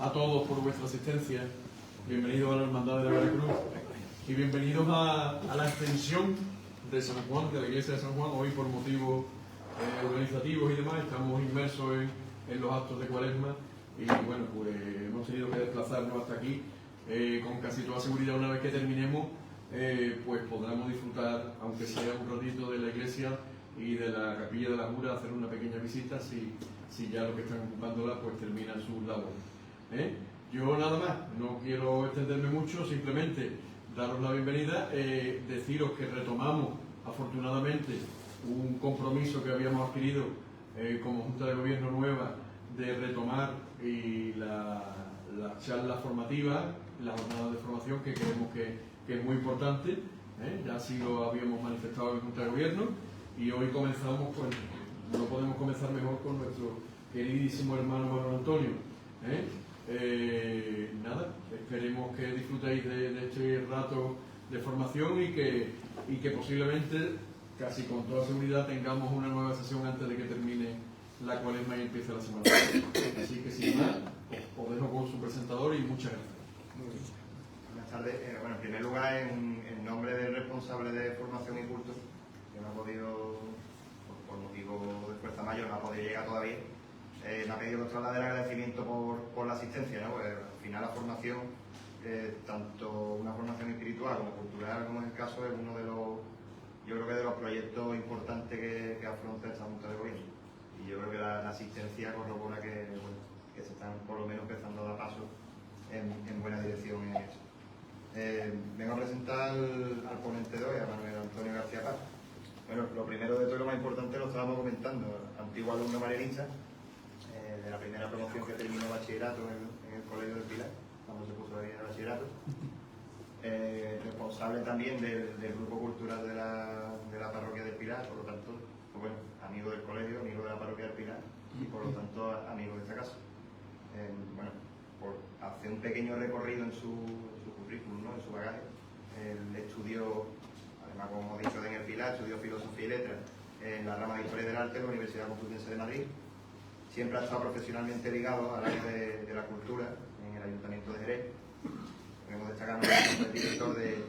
a todos por vuestra asistencia. Bienvenidos a la Hermandad de la Veracruz y bienvenidos a la extensión de San Juan, de la iglesia de San Juan. Hoy, por motivos organizativos y demás, estamos inmersos en los actos de Cuaresma y bueno, pues hemos tenido que desplazarnos hasta aquí. Con casi toda seguridad, una vez que terminemos, pues podremos disfrutar, aunque sea un ratito, de la iglesia y de la capilla de la Jura, hacer una pequeña visita si ya los que están ocupándola pues terminan sus labores. Yo nada más, no quiero extenderme mucho, simplemente daros la bienvenida, deciros que retomamos afortunadamente un compromiso que habíamos adquirido como Junta de Gobierno nueva de retomar las charlas formativas, las jornadas de formación, que creemos que es muy importante. Ya así lo habíamos manifestado en Junta de Gobierno y hoy comenzamos, pues no podemos comenzar mejor con nuestro queridísimo hermano Manuel Antonio. Nada, esperemos que disfrutéis de este rato de formación y que posiblemente, casi con toda seguridad, tengamos una nueva sesión antes de que termine la Cuaresma y empiece la semana. Así que sin más, os dejo con su presentador y muchas gracias. Buenas tardes. Bueno, en primer lugar, en nombre del responsable de formación y culto, que no ha podido, por motivo de fuerza mayor, no ha podido llegar todavía, me ha pedido que traslade el agradecimiento por la asistencia, ¿no? Pues, al final la formación, tanto una formación espiritual como cultural, como es el caso, es uno de los, yo creo que de los proyectos importantes que afronta esta Junta de Gobierno. Y yo creo que la asistencia corrobora que se están por lo menos empezando a dar pasos en buena dirección en eso. Vengo a presentar al ponente de hoy, a Manuel Antonio García Paz. Bueno, lo primero de todo y lo más importante lo estábamos comentando, antiguo alumno marianista, de la primera promoción que terminó bachillerato en el Colegio del Pilar, cuando se puso ahí el bachillerato. Responsable también del grupo cultural de la parroquia del Pilar, por lo tanto, pues bueno, amigo del colegio, amigo de la parroquia del Pilar y por lo tanto amigo de esta casa. Bueno, por hacer un pequeño recorrido en su currículum, ¿no? En su bagaje. Él estudió, además como he dicho en el Pilar, estudió Filosofía y Letras en la rama de Historia del Arte de la Universidad Complutense de Madrid. Siempre ha estado profesionalmente ligado al área de la cultura en el Ayuntamiento de Jerez. Podemos destacar que fue director de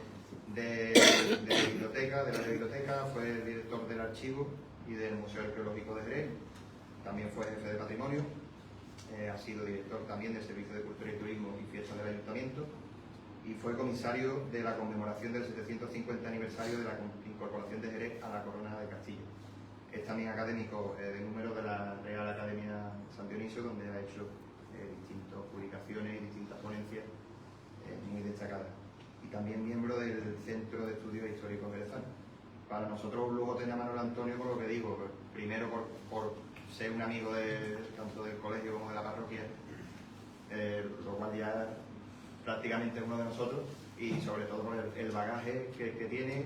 la biblioteca, fue director del archivo y del Museo Arqueológico de Jerez. También fue jefe de patrimonio. Ha sido director también del Servicio de Cultura y Turismo y Fiestas del Ayuntamiento y fue comisario de la conmemoración del 750 aniversario de la incorporación de Jerez a la Corona de Castilla. Es también académico de número de la Real Academia San Dionisio, donde ha hecho distintas publicaciones y distintas ponencias muy destacadas. Y también miembro del Centro de Estudios Históricos Jerezanos. Para nosotros un lujo tener a Manuel Antonio, por lo que digo, primero por ser un amigo tanto del colegio como de la parroquia, lo cual ya prácticamente es uno de nosotros, y sobre todo por el bagaje que tiene,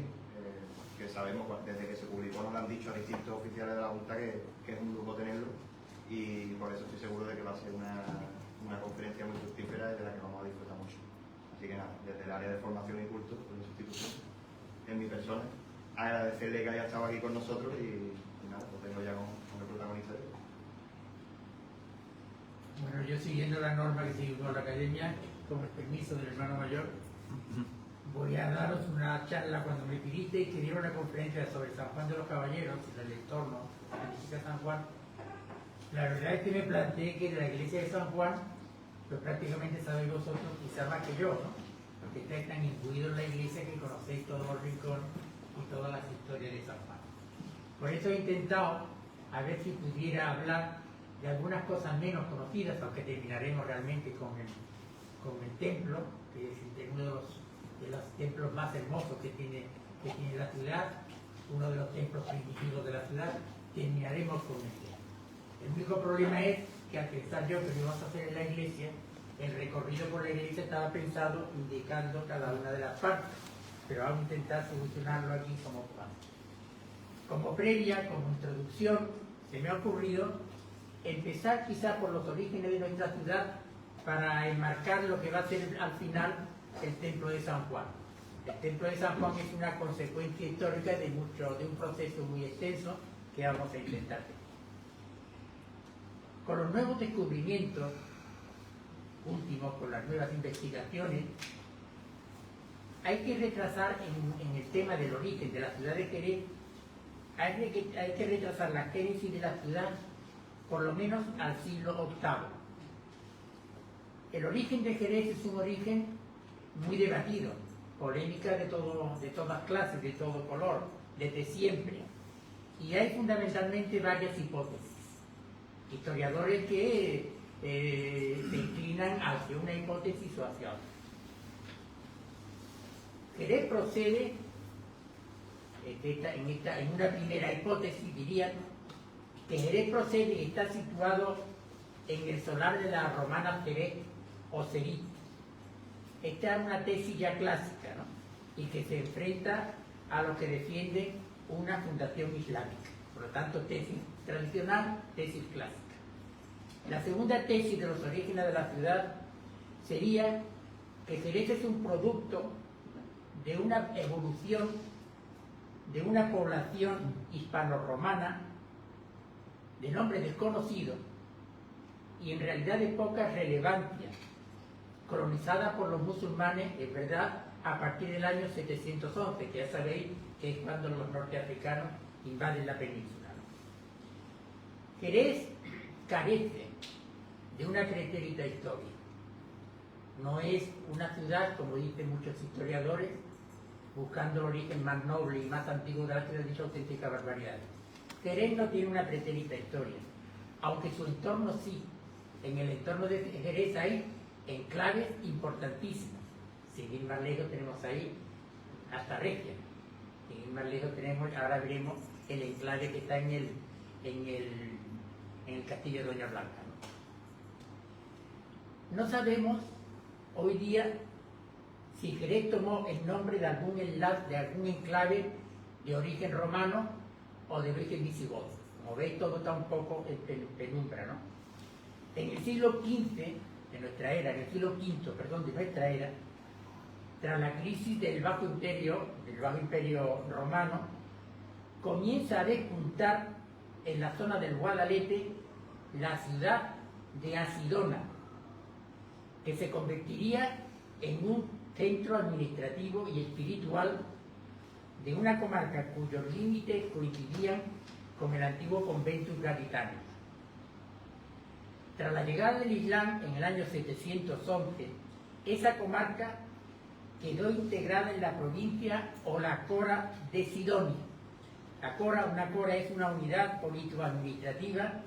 que sabemos desde que se publicó, nos lo han dicho a distintos oficiales de la Junta que es un lujo tenerlo, y por eso estoy seguro de que va a ser una conferencia muy fructífera y de la que vamos a disfrutar mucho. Así que nada, desde el área de formación y culto, por la institución, en mi persona, agradecerle que haya estado aquí con nosotros y nada, pues tengo ya con el protagonista. Bueno, yo siguiendo la norma que sigue con la academia, con el permiso del hermano mayor, voy a daros una charla cuando me pidiste que diera una conferencia sobre San Juan de los Caballeros, el entorno de la iglesia de San Juan. La verdad es que me planteé que de la iglesia de San Juan, pues prácticamente sabéis vosotros quizás más que yo, ¿no? Porque estáis tan incluidos en la iglesia que conocéis todos los rincones y todas las historias de San Juan. Por eso he intentado a ver si pudiera hablar de algunas cosas menos conocidas, aunque terminaremos realmente con el templo, que es uno de los templos más hermosos que tiene la ciudad, uno de los templos primitivos de la ciudad. Terminaremos con el templo. El único problema es que al pensar yo que lo íbamos a hacer en la iglesia, el recorrido por la iglesia estaba pensado indicando cada una de las partes, pero vamos a intentar solucionarlo aquí como podamos. Como previa, como introducción, se me ha ocurrido empezar quizá por los orígenes de nuestra ciudad para enmarcar lo que va a ser al final el Templo de San Juan. El Templo de San Juan es una consecuencia histórica de un proceso muy extenso que vamos a intentar. Con los nuevos descubrimientos últimos con las nuevas investigaciones, hay que retrasar en el tema del origen de la ciudad de Jerez, hay que retrasar la génesis de la ciudad por lo menos al siglo VIII. El origen de Jerez es un origen muy debatido, polémica de todas clases, de todo color, desde siempre. Y hay fundamentalmente varias hipótesis. Historiadores que se inclinan hacia una hipótesis o hacia otra. Jerez procede, en una primera hipótesis dirían, que Jerez procede y está situado en el solar de la romana Jerez o Cerit. Esta es una tesis ya clásica, ¿no? Y que se enfrenta a los que defienden una fundación islámica. Por lo tanto, tesis tradicional, tesis clásica. La segunda tesis de los orígenes de la ciudad sería que Jerez es un producto de una evolución de una población hispano-romana de nombre desconocido y en realidad de poca relevancia, colonizada por los musulmanes, es verdad, a partir del año 711, que ya sabéis que es cuando los norteafricanos invaden la península, ¿no? Jerez carece de una pretérita historia. No es una ciudad, como dicen muchos historiadores, buscando el origen más noble y más antiguo de la ciudad, dicha auténtica barbaridad. Jerez no tiene una pretérita historia, aunque su entorno sí. En el entorno de Jerez hay enclaves importantísimos. Sin ir más lejos tenemos ahí hasta Regia. Sin ir más lejos tenemos, ahora veremos, el enclave que está en el castillo de Doña Blanca, ¿no? No sabemos hoy día si Jerez tomó el nombre de algún enclave de origen romano o de origen visigodo. Como veis, todo está un poco en penumbra, ¿no? En el siglo XV de nuestra era, tras la crisis del Bajo Imperio Romano, comienza a despuntar en la zona del Guadalete la ciudad de Asidona, que se convertiría en un centro administrativo y espiritual de una comarca cuyos límites coincidían con el antiguo conventus gaditano. Tras la llegada del Islam en el año 711, esa comarca quedó integrada en la provincia o la Cora de Sidonia. Una cora es una unidad político-administrativa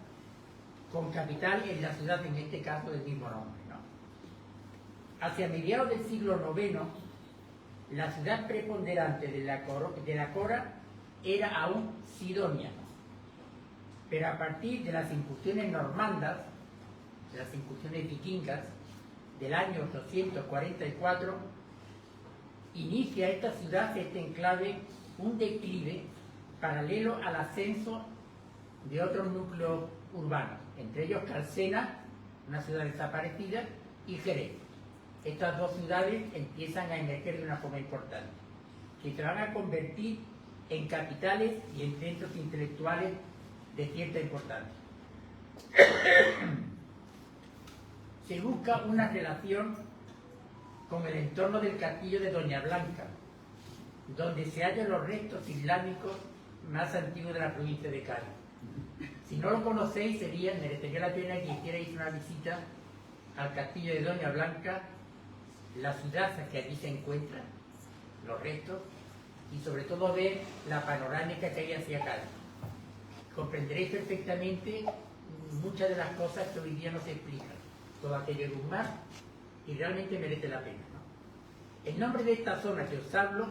con capital en la ciudad, en este caso, del mismo nombre, ¿no? Hacia mediados del siglo IX, la ciudad preponderante de la Cora era aún Sidonia, ¿no? Pero a partir de las incursiones normandas, de las incursiones vikingas del año 844, inicia esta ciudad, este enclave, un declive paralelo al ascenso de otros núcleos urbanos, entre ellos Calcena, una ciudad desaparecida, y Jerez. Estas dos ciudades empiezan a emerger de una forma importante, que se van a convertir en capitales y en centros intelectuales de cierta importancia. Se busca una relación con el entorno del castillo de Doña Blanca, donde se hallan los restos islámicos más antiguos de la provincia de Cádiz. Si no lo conocéis, merecería la pena que hicierais una visita al castillo de Doña Blanca, la ciudad que allí se encuentra, los restos, y sobre todo ver la panorámica que hay hacia Cádiz. Comprenderéis perfectamente muchas de las cosas que hoy día no se explican. Todo aquello es un mar y realmente merece la pena, ¿no? El nombre de esta zona que os hablo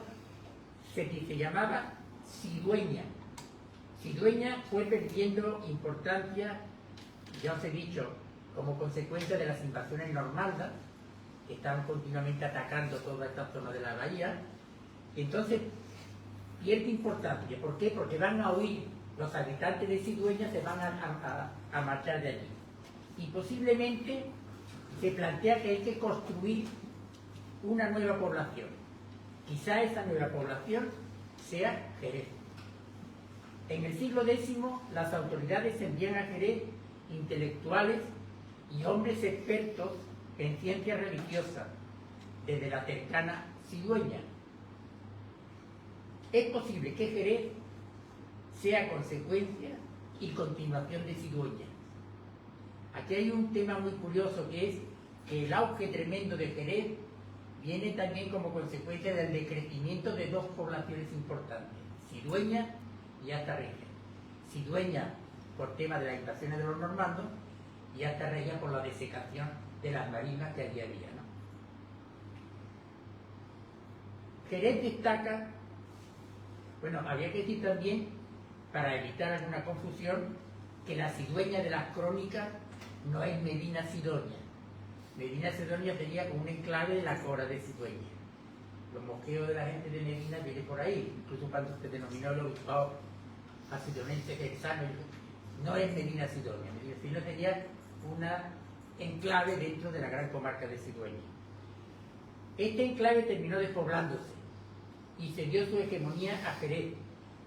se llamaba Sidueña. Sidueña fue perdiendo importancia, ya os he dicho, como consecuencia de las invasiones normandas, que estaban continuamente atacando toda esta zona de la bahía. Entonces pierde importancia. ¿Por qué? Porque van a huir, los habitantes de Sidueña se van a marchar de allí. Y posiblemente se plantea que hay que construir una nueva población. Quizá esa nueva población sea Jerez. En el siglo X, las autoridades envían a Jerez intelectuales y hombres expertos en ciencia religiosa desde la cercana Sigüeña. Es posible que Jerez sea consecuencia y continuación de Sigüeña. Aquí hay un tema muy curioso, que es que el auge tremendo de Jerez viene también como consecuencia del decrecimiento de dos poblaciones importantes, Sigüeña y Alta-Regia. Sigüeña por tema de las invasiones de los normandos y Alta-Regia por la desecación de las marismas que allí había, ¿no? Jerez destaca, bueno, había que decir también, para evitar alguna confusión, que la Sigüeña de las crónicas no es Medina Sidonia. Medina Sidonia sería como un enclave de la Cora de Sigüeña. Los mosqueos de la gente de Medina vienen por ahí, incluso cuando se denominó el obispado asidonense Texano, no es Medina Sidonia. Medina Sidonia sería una enclave dentro de la gran comarca de Sigüeña. Este enclave terminó despoblándose y se dio su hegemonía a Jerez,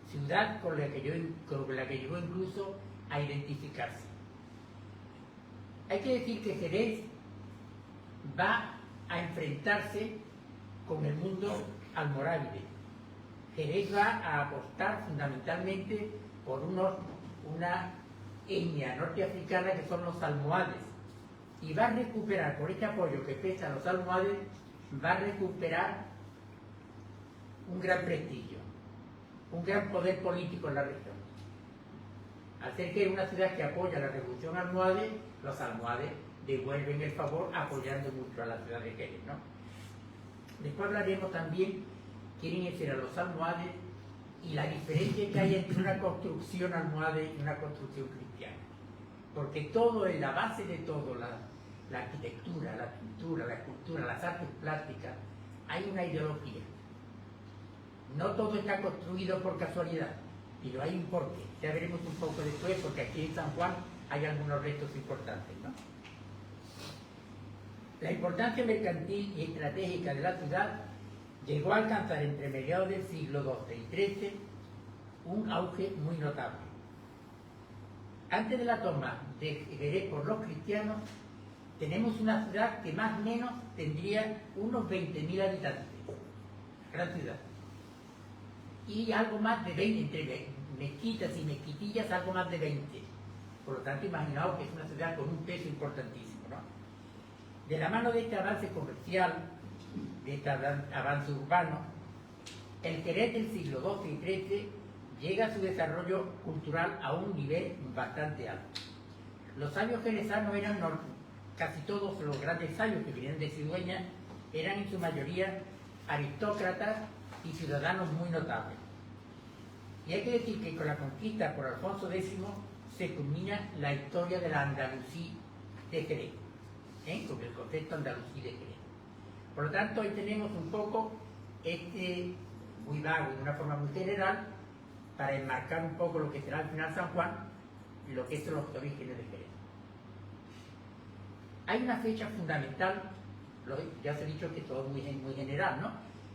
ciudad con la que llegó incluso a identificarse. Hay que decir que Jerez va a enfrentarse con el mundo almorávide. Jerez va a apostar fundamentalmente por una etnia norteafricana que son los almohades, y va a recuperar, por este apoyo que prestan los almohades, va a recuperar un gran prestigio, un gran poder político en la región. Al ser que es una ciudad que apoya la revolución almohade, los almohades devuelven el favor apoyando mucho a la ciudad de Jerez, ¿no? Después hablaremos también quiénes eran los almohades y la diferencia que hay entre una construcción almohade y una construcción cristiana. Porque todo, en la base de todo, la arquitectura, la pintura, la escultura, las artes plásticas, hay una ideología. No todo está construido por casualidad, pero hay un porqué. Ya veremos un poco después, porque aquí en San Juan hay algunos restos importantes, ¿no? La importancia mercantil y estratégica de la ciudad llegó a alcanzar entre mediados del siglo XII y XIII un auge muy notable. Antes de la toma de Jerez por los cristianos, tenemos una ciudad que más o menos tendría unos 20.000 habitantes, gran ciudad. Y algo más de 20, entre mezquitas y mezquitillas, algo más de 20. Por lo tanto, imaginaos que es una ciudad con un peso importantísimo, ¿no? De la mano de este avance comercial, de este avance urbano, el Jerez del siglo XII y XIII llega a su desarrollo cultural a un nivel bastante alto. Los sabios jerezanos eran, casi todos los grandes sabios que vinieron de Sigüeña, eran en su mayoría aristócratas y ciudadanos muy notables. Y hay que decir que con la conquista por Alfonso X se culmina la historia de la Andalusí de Jerez, con el concepto Andalusí de Jerez. Por lo tanto, hoy tenemos un poco muy vago, de una forma muy general, para enmarcar un poco lo que será al final San Juan y lo que son los orígenes de Jerez. Hay una fecha fundamental, ya os he dicho que todo es muy general, ¿no?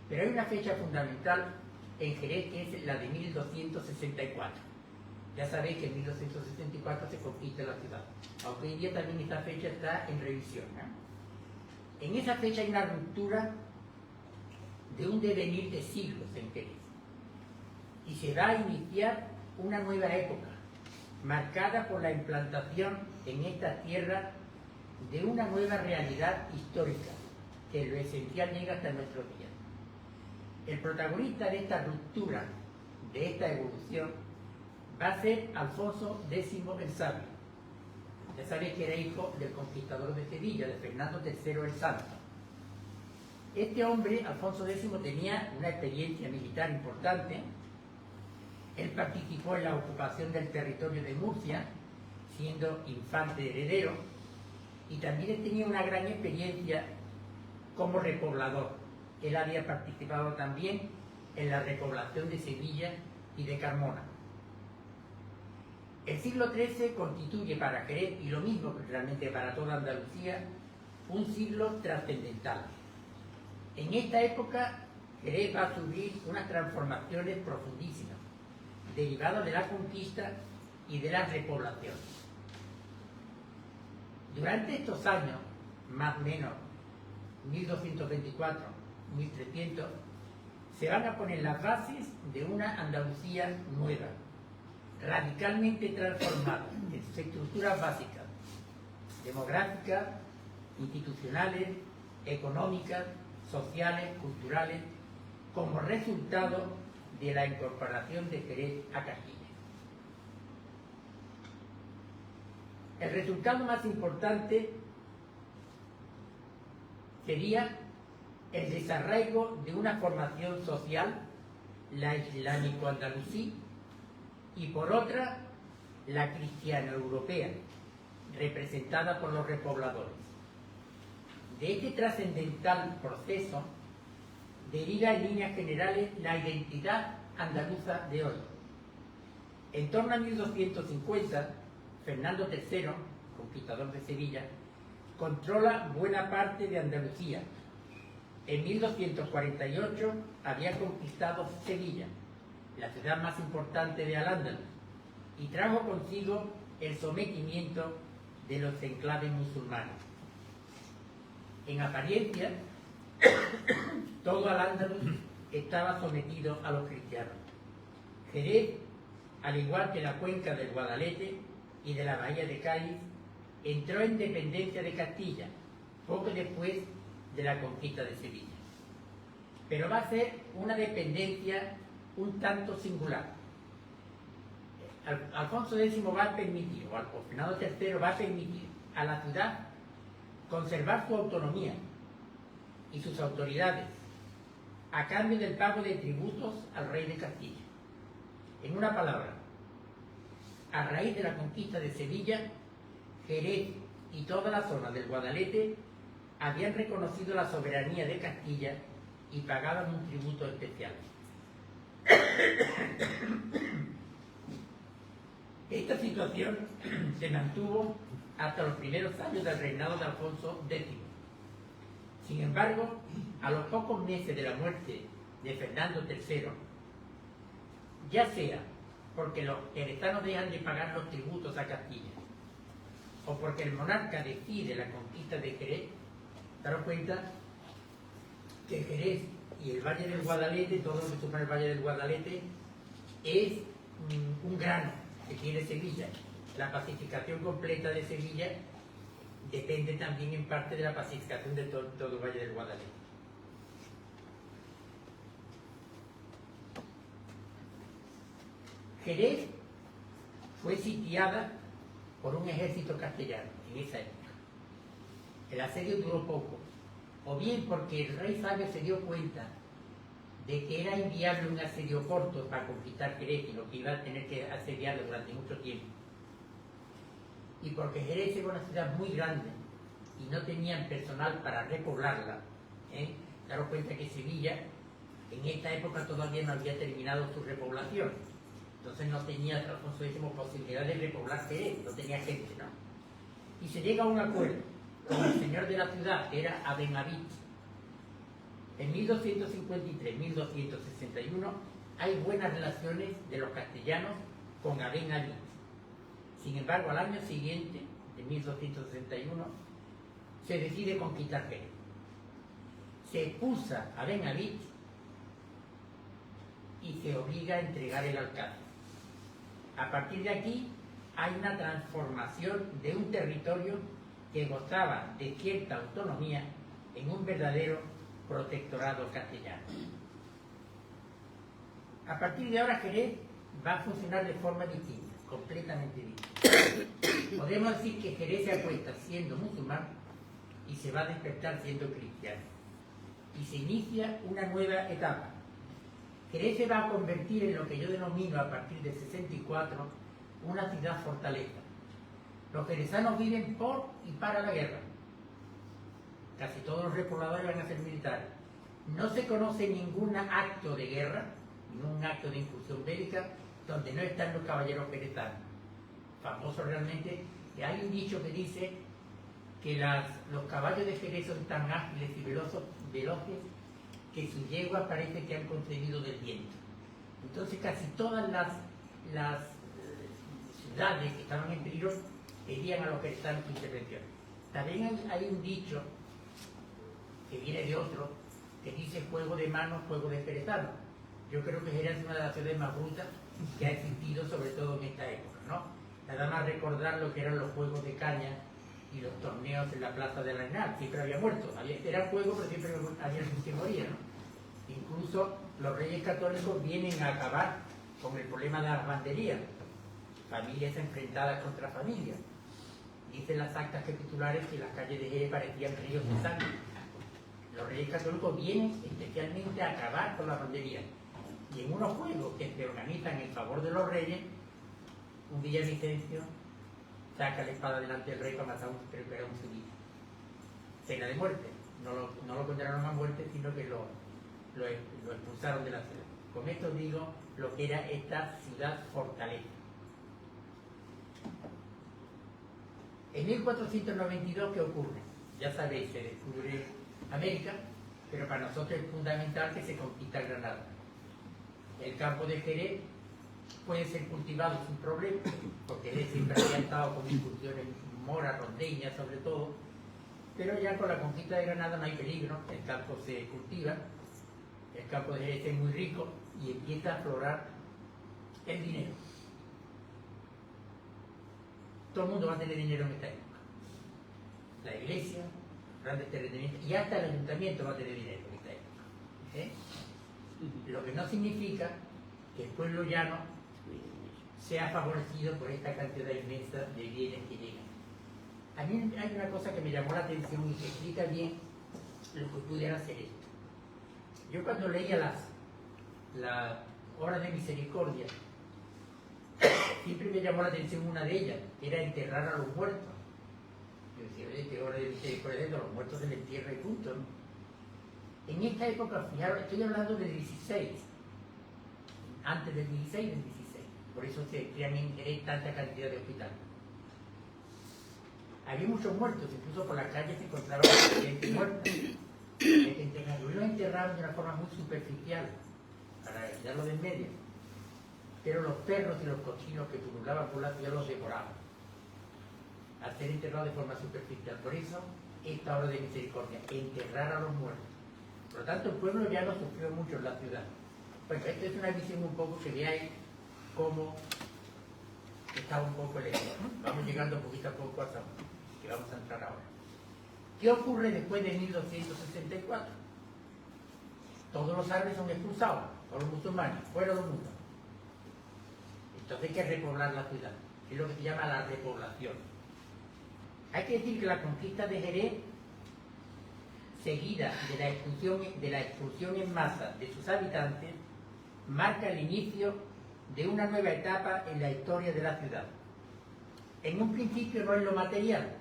Pero hay una fecha fundamental en Jerez que es la de 1264. Ya sabéis que en 1264 se conquista la ciudad, aunque hoy en día también esta fecha está en revisión, ¿no? En esa fecha hay una ruptura de un devenir de siglos en Jerez, y se va a iniciar una nueva época, marcada por la implantación en esta tierra de una nueva realidad histórica, que en lo esencial llega hasta nuestros días. El protagonista de esta ruptura, de esta evolución, va a ser Alfonso X el Sabio. Ya sabéis que era hijo del conquistador de Sevilla, de Fernando III el Santo. Este hombre, Alfonso X, tenía una experiencia militar importante. Él participó en la ocupación del territorio de Murcia, siendo infante heredero, y también tenía una gran experiencia como repoblador. Él había participado también en la repoblación de Sevilla y de Carmona. El siglo XIII constituye para Jerez, y lo mismo realmente para toda Andalucía, un siglo trascendental. En esta época, Jerez va a sufrir unas transformaciones profundísimas, derivadas de la conquista y de la repoblación. Durante estos años, más o menos 1224, 1300, se van a poner las bases de una Andalucía nueva, radicalmente transformada en sus estructuras básicas, demográficas, institucionales, económicas, sociales, culturales, como resultado de la incorporación de Jerez a Castilla. El resultado más importante sería el desarraigo de una formación social, la islámico-andalusí, y por otra, la cristiano-europea, representada por los repobladores. De este trascendental proceso deriva en líneas generales la identidad andaluza de hoy. En torno a 1250, Fernando III, conquistador de Sevilla, controla buena parte de Andalucía. En 1248 había conquistado Sevilla, la ciudad más importante de Al-Ándalus, y trajo consigo el sometimiento de los enclaves musulmanes. En apariencia, todo Al-Ándalus estaba sometido a los cristianos. Jerez, al igual que la cuenca del Guadalete y de la bahía de Cádiz, entró en dependencia de Castilla poco después de la conquista de Sevilla. Pero va a ser una dependencia un tanto singular. Alfonso X va a permitir, o Fernando III va a permitir a la ciudad conservar su autonomía y sus autoridades a cambio del pago de tributos al rey de Castilla. En una palabra, a raíz de la conquista de Sevilla, Jerez y toda la zona del Guadalete habían reconocido la soberanía de Castilla y pagaban un tributo especial. Esta situación se mantuvo hasta los primeros años del reinado de Alfonso X. Sin embargo, a los pocos meses de la muerte de Fernando III, ya sea porque los jereztanos dejan de pagar los tributos a Castilla o porque el monarca decide la conquista de Jerez, daros cuenta que Jerez y el Valle del Guadalete, todo lo que supone el Valle del Guadalete, es un grano que tiene Sevilla. La pacificación completa de Sevilla depende también en parte de la pacificación de todo el Valle del Guadalete. Jerez fue sitiada por un ejército castellano en esa época. El asedio duró poco, o bien porque el rey Sabio se dio cuenta de que era inviable un asedio corto para conquistar Jerez, sino que iba a tener que asediarlo durante mucho tiempo, y porque Jerez era una ciudad muy grande y no tenían personal para repoblarla. Daros cuenta que Sevilla en esta época todavía no había terminado su repoblación, entonces no tenía Alfonso X posibilidad de repoblar Jerez, no tenía gente, ¿no? Y se llega a un acuerdo con el señor de la ciudad, que era Abenavit. En 1253-1261 hay buenas relaciones de los castellanos con Abenavit. Sin embargo, al año siguiente, en 1261, se decide conquistar Jerez. Se expulsa a Abenavit y se obliga a entregar el alcázar. A partir de aquí hay una transformación de un territorio que gozaba de cierta autonomía en un verdadero protectorado castellano. A partir de ahora Jerez va a funcionar de forma distinta, completamente distinta. Podemos decir que Jerez se acuesta siendo musulmán y se va a despertar siendo cristiano. Y se inicia una nueva etapa. Jerez se va a convertir en lo que yo denomino a partir de 64 una ciudad fortaleza. Los jerezanos viven por y para la guerra. Casi todos los repobladores van a ser militares. No se conoce ningún acto de guerra, ningún acto de incursión bélica, donde no están los caballeros jerezanos. Famoso realmente, que hay un dicho que dice que los caballos de Jerez son tan ágiles y veloces que sus yeguas parece que han concebido del viento. Entonces casi todas las ciudades que estaban en peligro pedían a los jerezanos su intervención. También hay un dicho que viene de otro, que dice juego de manos, juego de perezano. Yo creo que Jerez es una de las ciudades más brutas que ha existido, sobre todo en esta época, ¿no? Nada más recordar lo que eran los juegos de caña y los torneos en la Plaza de la Arenal. Siempre había muertos, era juego, pero siempre había alguien que moría, ¿no? Incluso los reyes católicos vienen a acabar con el problema de las banderías, familias enfrentadas contra familias. Dicen las actas capitulares que las calles de Jerez parecían ríos de sangre. Los reyes católicos vienen especialmente a acabar con la bandería. Y en unos juegos que se organizan en favor de los reyes, un Villavicencio saca la espada delante del rey para matar a un sevilla. Pena de muerte. No lo condenaron a muerte, sino que lo expulsaron de la ciudad. Con esto digo lo que era esta ciudad fortaleza. En 1492, ¿qué ocurre? Ya sabéis, se descubre América, pero para nosotros es fundamental que se conquista Granada. El campo de Jerez puede ser cultivado sin problema, porque Jerez siempre había estado con incursiones moras, rondeñas sobre todo, pero ya con la conquista de Granada no hay peligro, el campo se cultiva, el campo de Jerez es muy rico y empieza a aflorar el dinero. Todo el mundo va a tener dinero en esta época. La iglesia, grandes terratenientes, y hasta el ayuntamiento va a tener dinero en esta época. Lo que no significa que el pueblo llano sea favorecido por esta cantidad inmensa de bienes que llegan. A mí hay una cosa que me llamó la atención y que explica bien lo que pudiera hacer esto. Yo cuando leía las horas de misericordia, siempre me llamó la atención una de ellas, que era enterrar a los muertos. Yo decía, oye, qué hora de misericordia es esto, los muertos se les entierra y punto, ¿no? En esta época, fijaros, estoy hablando del 16, antes del 16 del 16, por eso se crean en Jerez tanta cantidad de hospitales. Había muchos muertos, incluso por las calles se encontraban gente muerta. Y lo enterraron de una forma muy superficial, para quitarlo de en medio. Pero los perros y los cochinos que pululaban por la ciudad los devoraban, al ser enterrados de forma superficial. Por eso, esta hora de misericordia, enterrar a los muertos. Por lo tanto, el pueblo ya no sufrió mucho en la ciudad. Bueno, esta es una visión un poco que veáis cómo está un poco el hecho. Vamos llegando poquito a poco a San Juan, que vamos a entrar ahora. ¿Qué ocurre después de 1264? Todos los árabes son expulsados, todos los musulmanes, fuera del mundo. Entonces hay que repoblar la ciudad, es lo que se llama la repoblación. Hay que decir que la conquista de Jerez, seguida de la expulsión en masa de sus habitantes, marca el inicio de una nueva etapa en la historia de la ciudad. En un principio no en lo material,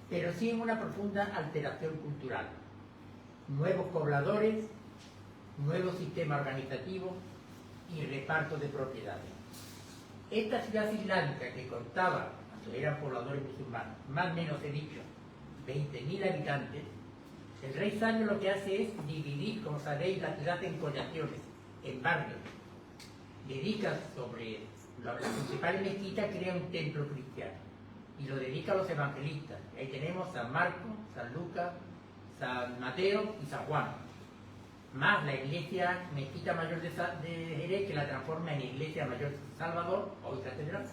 pero sí en una profunda alteración cultural. Nuevos pobladores, nuevo sistema organizativo y reparto de propiedades. Esta ciudad islámica que contaba, cuando eran pobladores musulmanes, más o menos he dicho, 20.000 habitantes, el rey sabio lo que hace es dividir, como sabéis, la ciudad en collaciones, en barrios. Dedica sobre las principales mezquitas, crea un templo cristiano y lo dedica a los evangelistas. Ahí tenemos San Marcos, San Lucas, San Mateo y San Juan. Más la iglesia mezquita mayor de Jerez, que la transforma en iglesia mayor de Salvador, hoy catedral.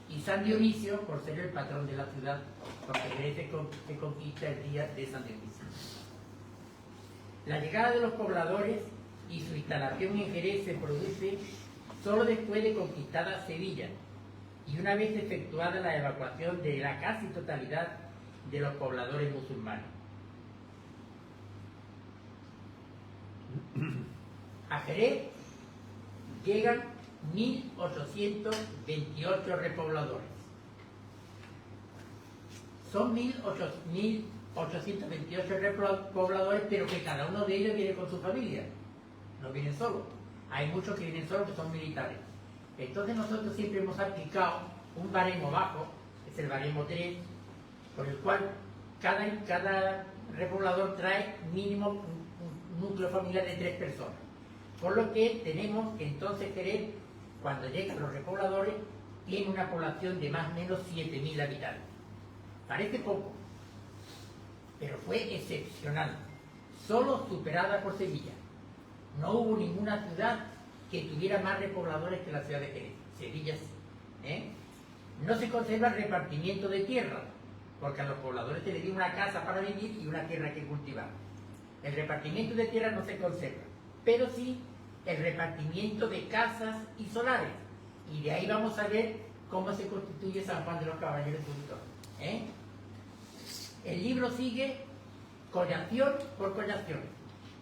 Y San Dionisio, por ser el patrón de la ciudad, porque Jerez se conquista el día de San Dionisio. La llegada de los pobladores y su instalación en Jerez se produce solo después de conquistada Sevilla y una vez efectuada la evacuación de la casi totalidad de los pobladores musulmanes. A Jerez llegan 1.828 repobladores. Son 1.828 repobladores, pero que cada uno de ellos viene con su familia. No vienen solos. Hay muchos que vienen solos que son militares. Entonces nosotros siempre hemos aplicado un baremo bajo, es el baremo 3, por el cual cada repoblador trae mínimo un núcleo familiar de 3 personas. Por lo que tenemos que entonces Jerez, cuando llegan los repobladores, tiene una población de más o menos 7.000 habitantes. Parece poco, pero fue excepcional, solo superada por Sevilla. No hubo ninguna ciudad que tuviera más repobladores que la ciudad de Jerez. Sevilla sí. No se conserva el repartimiento de tierra, porque a los pobladores se les dio una casa para vivir y una tierra que cultivar. El repartimiento de tierra no se conserva, pero sí el repartimiento de casas y solares. Y de ahí vamos a ver cómo se constituye San Juan de los Caballeros de Buntón. El libro sigue collación por collación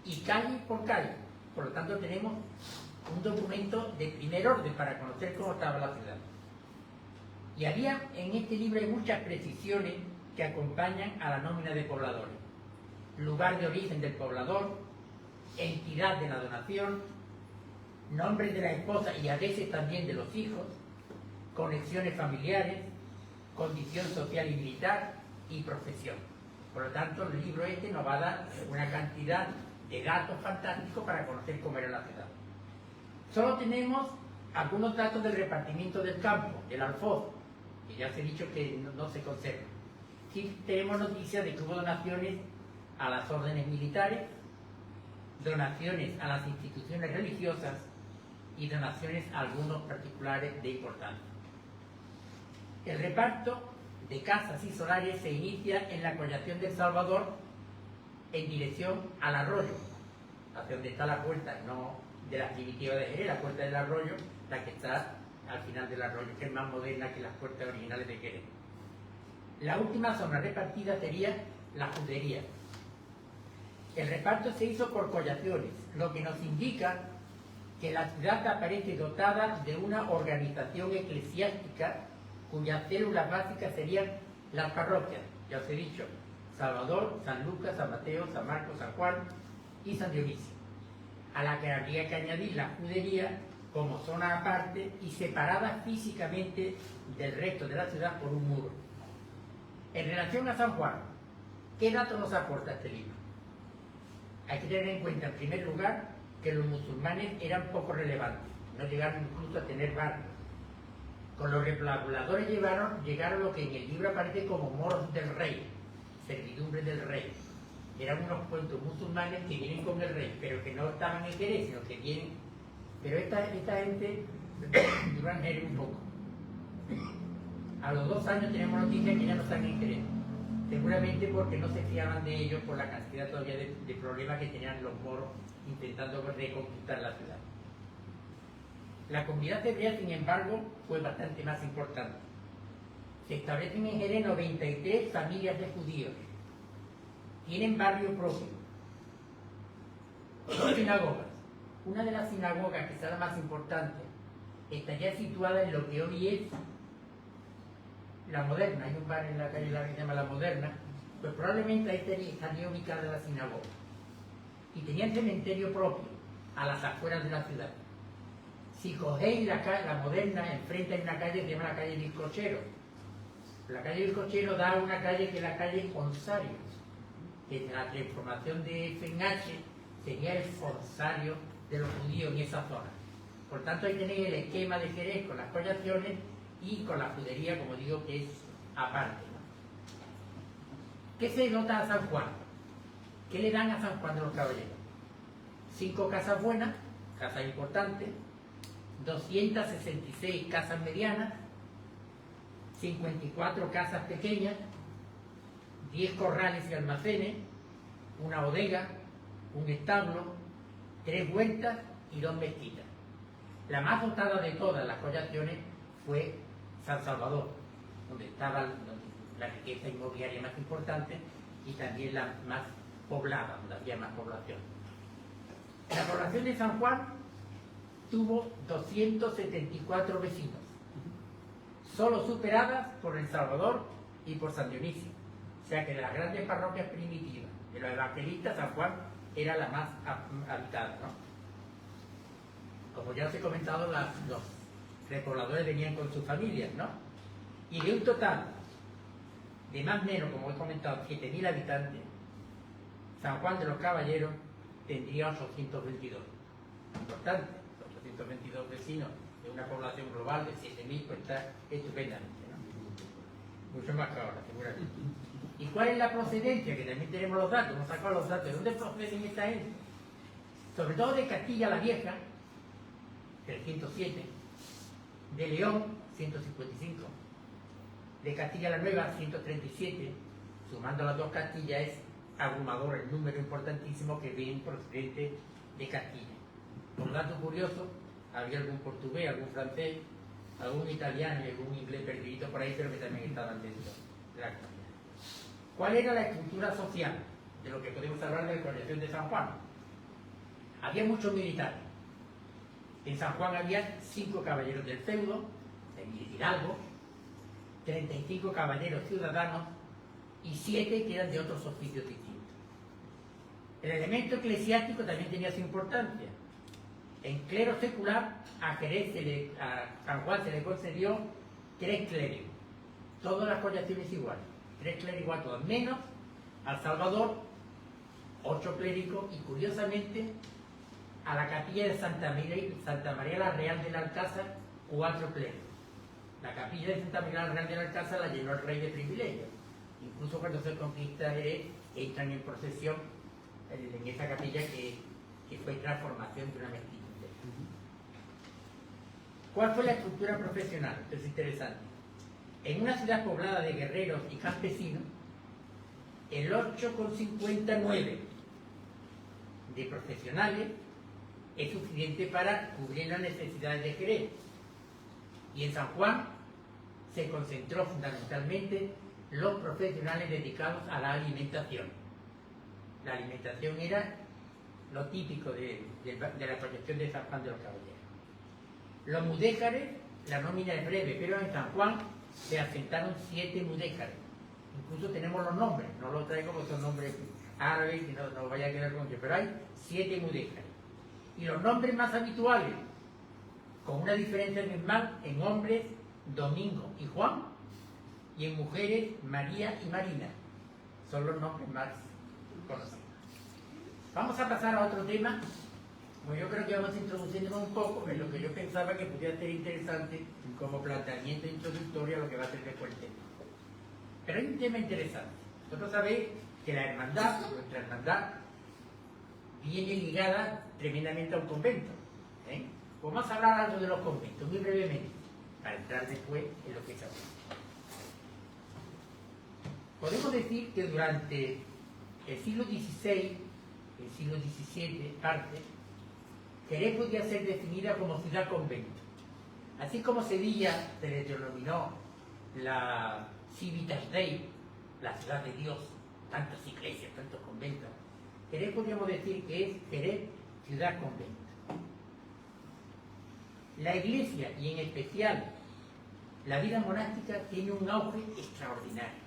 y calle por calle. Por lo tanto, tenemos un documento de primer orden para conocer cómo estaba la ciudad. Y había en este libro hay muchas precisiones que acompañan a la nómina de pobladores. Lugar de origen del poblador, entidad de la donación, nombre de la esposa y a veces también de los hijos, conexiones familiares, condición social y militar y profesión. Por lo tanto, el libro este nos va a dar una cantidad de datos fantásticos para conocer cómo era la ciudad. Solo tenemos algunos datos del repartimiento del campo, del alfoz, que ya os he dicho que no se conserva. Sí tenemos noticias de que hubo donaciones a las órdenes militares, donaciones a las instituciones religiosas y donaciones a algunos particulares de importancia. El reparto de casas y solares se inicia en la collación del Salvador en dirección al arroyo, hacia donde está la puerta, no de la primitiva de Jerez, la puerta del arroyo, la que está al final del arroyo, que es más moderna que las puertas originales de Jerez. La última zona repartida sería la judería. El reparto se hizo por collaciones, lo que nos indica que la ciudad aparece dotada de una organización eclesiástica cuyas células básicas serían las parroquias, ya os he dicho, Salvador, San Lucas, San Mateo, San Marcos, San Juan y San Dionisio, a la que habría que añadir la judería como zona aparte y separada físicamente del resto de la ciudad por un muro. En relación a San Juan, ¿qué datos nos aporta este libro? Hay que tener en cuenta, en primer lugar, que los musulmanes eran poco relevantes, no llegaron incluso a tener barrios. Con los repobladores llegaron lo que en el libro aparece como moros del rey, servidumbre del rey. Eran unos cuentos musulmanes que vienen con el rey, pero que no estaban en Jerez, sino que vienen. Pero esta gente duran Jerez un poco. A los 2 años tenemos noticias que ya no están en Jerez. Seguramente porque no se fiaban de ellos por la cantidad todavía de problemas que tenían los moros intentando reconquistar la ciudad. La comunidad hebrea, sin embargo, fue bastante más importante. Se establecen en Jerez 93 familias de judíos. Tienen barrio propio. 2 sinagogas. Una de las sinagogas, que es la más importante, está ya situada en lo que hoy es La Moderna. Hay un bar en la calle que se llama La Moderna. Pues probablemente ahí estaría ubicada la sinagoga. Y tenían cementerio propio, a las afueras de la ciudad. Si cogéis la Moderna, enfrente hay una calle que se llama la calle Bizcochero. La calle Bizcochero da a una calle que es la calle Fonsario, que la transformación de FNH sería el Fonsario de los judíos en esa zona. Por tanto, ahí tenéis el esquema de Jerez con las collaciones y con la judería, como digo, que es aparte, ¿no? ¿Qué se nota a San Juan? ¿Qué le dan a San Juan de los Caballeros? 5 casas buenas, casas importantes, 266 casas medianas, 54 casas pequeñas, 10 corrales y almacenes, una bodega, un establo, 3 huertas y 2 mezquitas. La más dotada de todas las collaciones fue San Salvador, donde estaba la riqueza inmobiliaria más importante y también la más poblada, donde había más población. La población de San Juan tuvo 274 vecinos, solo superadas por El Salvador y por San Dionisio. O sea que de las grandes parroquias primitivas de los evangelistas, San Juan era la más habitada, ¿no? Como ya os he comentado, los repobladores venían con sus familias, ¿no? Y de un total de más o menos, como he comentado, 7.000 habitantes, San Juan de los Caballeros tendría 822. Importante, 822 vecinos de una población global de 7.000, pues está estupendamente, ¿no? mucho más que ahora, seguramente. ¿Y cuál es la procedencia? Que también tenemos los datos, hemos sacado los datos. ¿De dónde proceden esta gente? Sobre todo de Castilla la Vieja, 307, de León, 155, de Castilla la Nueva, 137, sumando las dos Castillas es abrumador el número importantísimo que viene procedente de Castilla. Por dato curioso, había algún portugués, algún francés, algún italiano y algún inglés perdido por ahí, pero que también estaban dentro de la Castilla. ¿Cuál era la estructura social de lo que podemos hablar de la colección de San Juan? Había muchos militares. En San Juan había 5 caballeros del feudo, de Hidalgo, 35 caballeros ciudadanos y 7 que eran de otros oficios distintos. El elemento eclesiástico también tenía su importancia. En clero secular, a San Juan se le concedió 3 clérigos, todas las collaciones iguales, 3 clérigos a todos, menos al Salvador, 8 clérigos y curiosamente a la capilla de Santa María la Real del Alcázar, 4 clérigos. La capilla de Santa María la Real del Alcázar la llenó el rey de privilegios. Incluso cuando se conquista Jerez, entran en procesión en esa capilla que fue transformación de una mezquita. ¿Cuál fue la estructura profesional? Esto es interesante. En una ciudad poblada de guerreros y campesinos, el 8,59 de profesionales es suficiente para cubrir las necesidades de Jerez. Y en San Juan se concentró fundamentalmente los profesionales dedicados a la alimentación. La alimentación era lo típico de la proyección de San Juan de los Caballeros. Los mudéjares, la nómina es breve, pero en San Juan se asentaron 7 mudéjares. Incluso tenemos los nombres, no los traigo porque son nombres árabes y no vaya a quedar con que, pero hay 7 mudéjares. Y los nombres más habituales, con una diferencia abismal, en hombres, Domingo y Juan, y en mujeres, María y Marina. Son los nombres más conocidos. Vamos a pasar a otro tema. Bueno, yo creo que vamos introduciéndonos un poco en lo que yo pensaba que pudiera ser interesante como planteamiento introductorio a lo que va a ser después el tema. Pero hay un tema interesante. Vosotros sabéis que la hermandad, nuestra hermandad, viene ligada tremendamente a un convento. Pues vamos a hablar algo de los conventos, muy brevemente, para entrar después en lo que se habla. Podemos decir que durante el siglo XVI, el siglo XVII, parte, Jerez podía ser definida como ciudad-convento. Así como Sevilla se le denominó la Civitas Dei, la ciudad de Dios, tantas iglesias, tantos conventos, Jerez podríamos decir que es Jerez ciudad-convento. La iglesia, y en especial la vida monástica, tiene un auge extraordinario.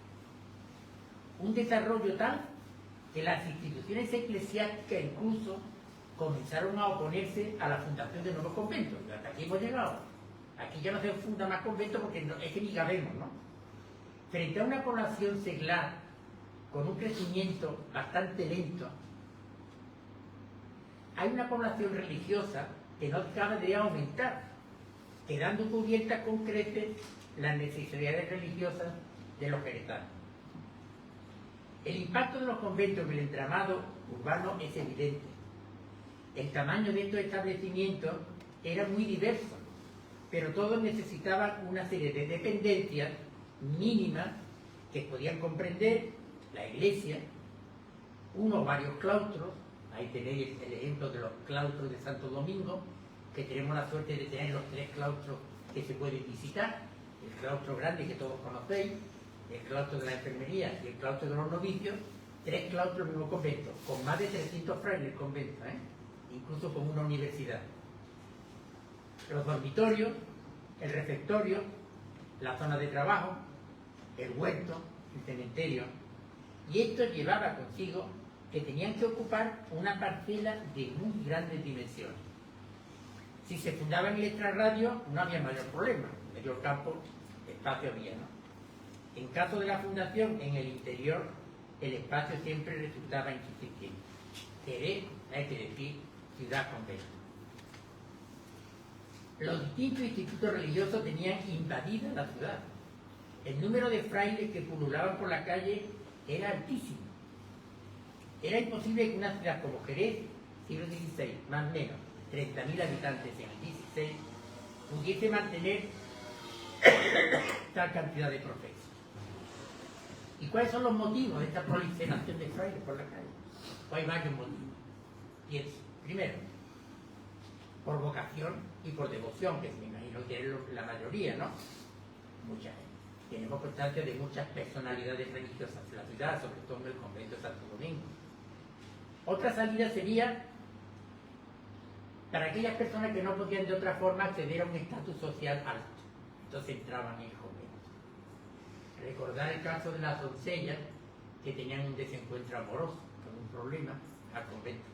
Un desarrollo tal que las instituciones eclesiásticas incluso comenzaron a oponerse a la fundación de nuevos conventos. Hasta aquí hemos llegado. Aquí ya no se funda más conventos porque es que ni cabemos, ¿no? Frente a una población seglar con un crecimiento bastante lento, hay una población religiosa que no acaba de aumentar, quedando cubiertas con creces las necesidades religiosas de los jerezanos. El impacto de los conventos en el entramado urbano es evidente. El tamaño de estos establecimientos era muy diverso, pero todos necesitaban una serie de dependencias mínimas que podían comprender la iglesia, uno o varios claustros. Ahí tenéis el ejemplo de los claustros de Santo Domingo, que tenemos la suerte de tener los 3 claustros que se pueden visitar: el claustro grande que todos conocéis, el claustro de la enfermería y el claustro de los novicios. 3 claustros del mismo convento, con más de 300 frailes el convento, incluso con una universidad. Los dormitorios, el refectorio, la zona de trabajo, el huerto, el cementerio. Y esto llevaba consigo que tenían que ocupar una parcela de muy grandes dimensiones. Si se fundaba en el extrarradio no había mayor problema, mayor campo, espacio había, ¿no? En caso de la fundación en el interior, el espacio siempre resultaba insuficiente. Jerez, hay que decir, ciudad-convento. Los distintos institutos religiosos tenían invadida la ciudad. el número de frailes que pululaban por la calle era altísimo. Era imposible que una ciudad como Jerez, siglo XVI, más o menos 30.000 habitantes en el XVI, pudiese mantener tal cantidad de profesos. ¿Y cuáles son los motivos de esta proliferación de frailes por la calle? Pues hay varios motivos. Y es, primero, por vocación y por devoción, que me imagino que es la mayoría, ¿no? Mucha gente. Tenemos constancia de muchas personalidades religiosas en la ciudad, sobre todo en el convento de Santo Domingo. Otra salida sería para aquellas personas que no podían de otra forma acceder a un estatus social alto. Entonces entraban en el convento. Recordar el caso de las doncellas que tenían un desencuentro amoroso, con un problema, al convento.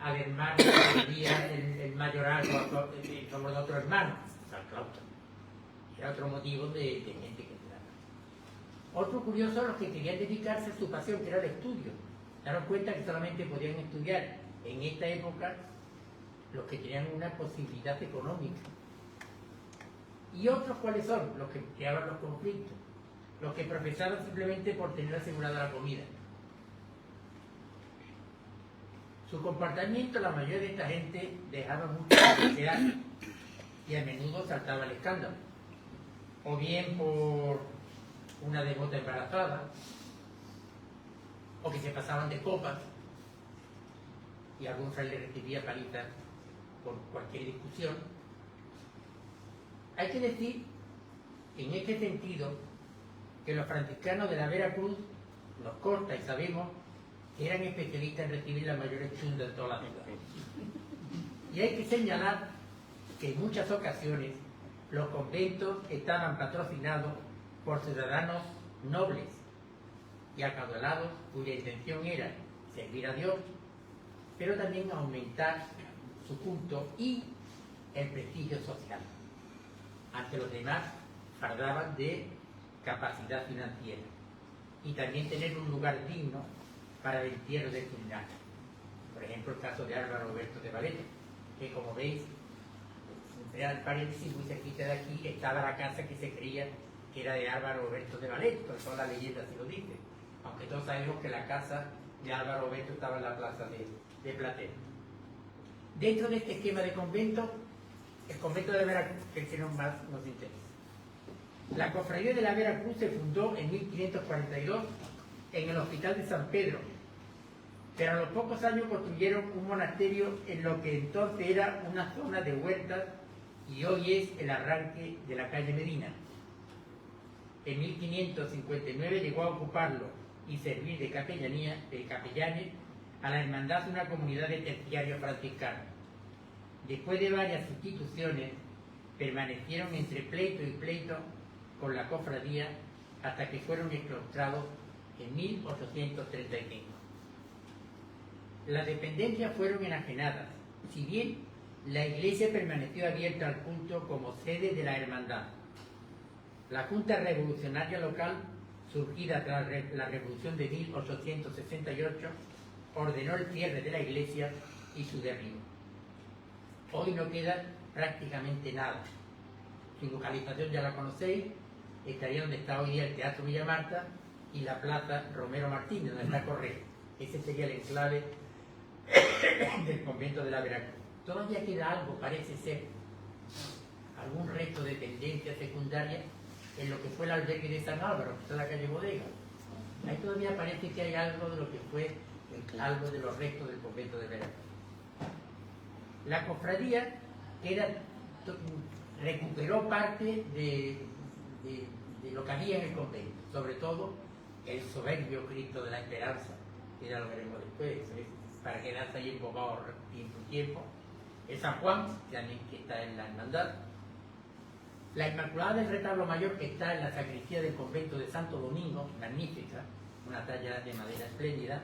Al hermano que pedía el mayorazgo sobre otro hermano, San Claudio. Era otro motivo de gente que entraba. Otro curioso, los que querían dedicarse a su pasión, que era el estudio. Daron cuenta que solamente podían estudiar en esta época los que tenían una posibilidad económica. ¿Y otros cuáles son? Los que creaban los conflictos. Los que profesaban simplemente por tener asegurada la comida. Su comportamiento, la mayoría de esta gente dejaba mucho que desear y a menudo saltaba el escándalo. O bien por una devota embarazada, o que se pasaban de copas, y algún fraile recibía palitas por cualquier discusión. Hay que decir, en este sentido, que los franciscanos de la Veracruz nos consta y sabemos que eran especialistas en recibir las mayores chundas de toda la ciudad. Y hay que señalar que en muchas ocasiones los conventos estaban patrocinados por ciudadanos nobles y acaudalados cuya intención era servir a Dios, pero también aumentar su culto y el prestigio social. Ante los demás fardaban de capacidad financiera y también tener un lugar digno para el entierro de su linaje. Por ejemplo, el caso de Álvaro Roberto de Valeto, que como veis, al paréntesis muy cerquita de aquí estaba la casa que se creía que era de Álvaro Roberto de Valeto, toda la leyenda se lo dice, aunque todos sabemos que la casa de Álvaro Roberto estaba en la plaza de Platero. Dentro de este esquema de convento, el convento de Veracruz, que es el que más nos interesa. La cofradía de la Veracruz se fundó en 1542 en el Hospital de San Pedro, pero a los pocos años construyeron un monasterio en lo que entonces era una zona de huertas y hoy es el arranque de la calle Medina. En 1559 llegó a ocuparlo y servir de capellanes a la hermandad de una comunidad de terciarios franciscanos. Después de varias sustituciones, permanecieron entre pleito y pleito con la cofradía hasta que fueron exclaustrados en 1835. Las dependencias fueron enajenadas, si bien la iglesia permaneció abierta al culto como sede de la hermandad. La Junta Revolucionaria Local, surgida tras la Revolución de 1868, ordenó el cierre de la iglesia y su derribo. Hoy no queda prácticamente nada. Su localización ya la conocéis, estaría donde está hoy día el Teatro Villa Marta y la Plaza Romero Martínez, donde está Correo. Ese sería el enclave del convento de la Veracruz. Todavía queda algo, parece ser, algún resto de tendencia secundaria en lo que fue el albergue de San Álvaro, que está en la calle Bodega. Ahí todavía parece que hay algo de lo que fue algo de los restos del convento de Veracruz. La cofradía recuperó parte de lo que había en el convento, sobre todo el soberbio Cristo de la Esperanza, que ya lo veremos después, para quedarse ahí embobado tiempo. El San Juan, también que está en la hermandad. La Inmaculada del Retablo Mayor, que está en la sacristía del convento de Santo Domingo, magnífica, una talla de madera espléndida.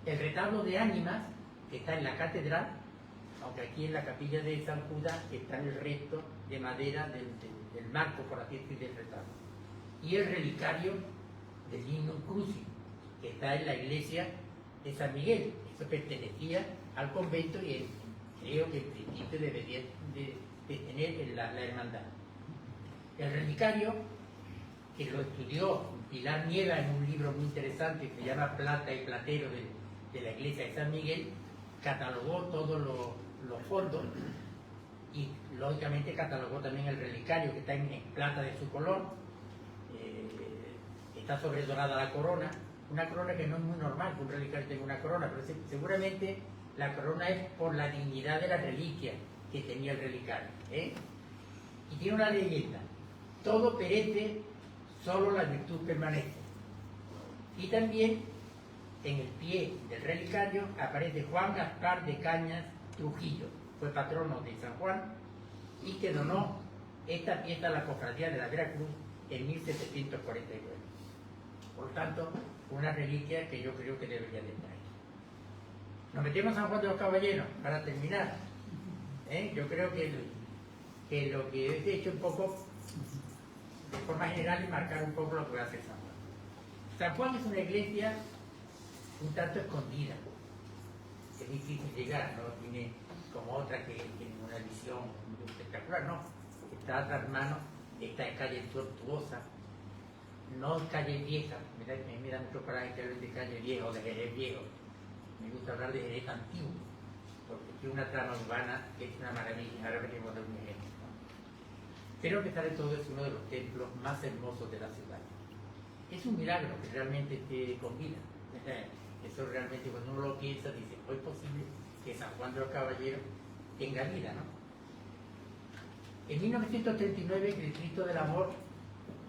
El retablo de Ánimas, que está en la catedral, aunque aquí en la capilla de San Judas está en el resto de madera del marco, por así decir, del retablo. Y el relicario del Lignum Crucis, que está en la iglesia de San Miguel. Eso pertenecía al convento y creo que en principio debería de tener la hermandad. El relicario que lo estudió Pilar Nieva en un libro muy interesante que se llama Plata y Platero de la iglesia de San Miguel, catalogó todos los fondos y lógicamente catalogó también el relicario que está en plata de su color, está sobredorada la corona, una corona que no es muy normal que un relicario tenga una corona, pero seguramente la corona es por la dignidad de la reliquia que tenía el relicario, ¿eh? Y tiene una leyenda: todo perece, solo la virtud permanece. Y también en el pie del relicario aparece Juan Gaspar de Cañas Trujillo, fue patrono de San Juan y que donó esta pieza a la cofradía de la Veracruz en 1749. Por lo tanto, una reliquia que yo creo que debería de estar ahí. Nos metemos a San Juan de los Caballeros para terminar. Yo creo que lo que he hecho un poco de forma general es marcar un poco lo que va a hacer San Juan. San Juan es una iglesia un tanto escondida, es difícil llegar, no tiene como otra que tiene una visión espectacular, no, está a otras manos, esta es calle tortuosa, no es calle vieja, me da mucho coraje que hablen de calle vieja o de Jerez viejo, me gusta hablar de Jerez antiguo, porque tiene una trama urbana que es una maravilla, ahora veremos de un ejemplo. Pero que de todo es uno de los templos más hermosos de la ciudad. Es un milagro que realmente esté con vida. Eso realmente cuando uno lo piensa dice, ¿no es posible que San Juan de los Caballeros tenga vida, no? En 1939 el Cristo del Amor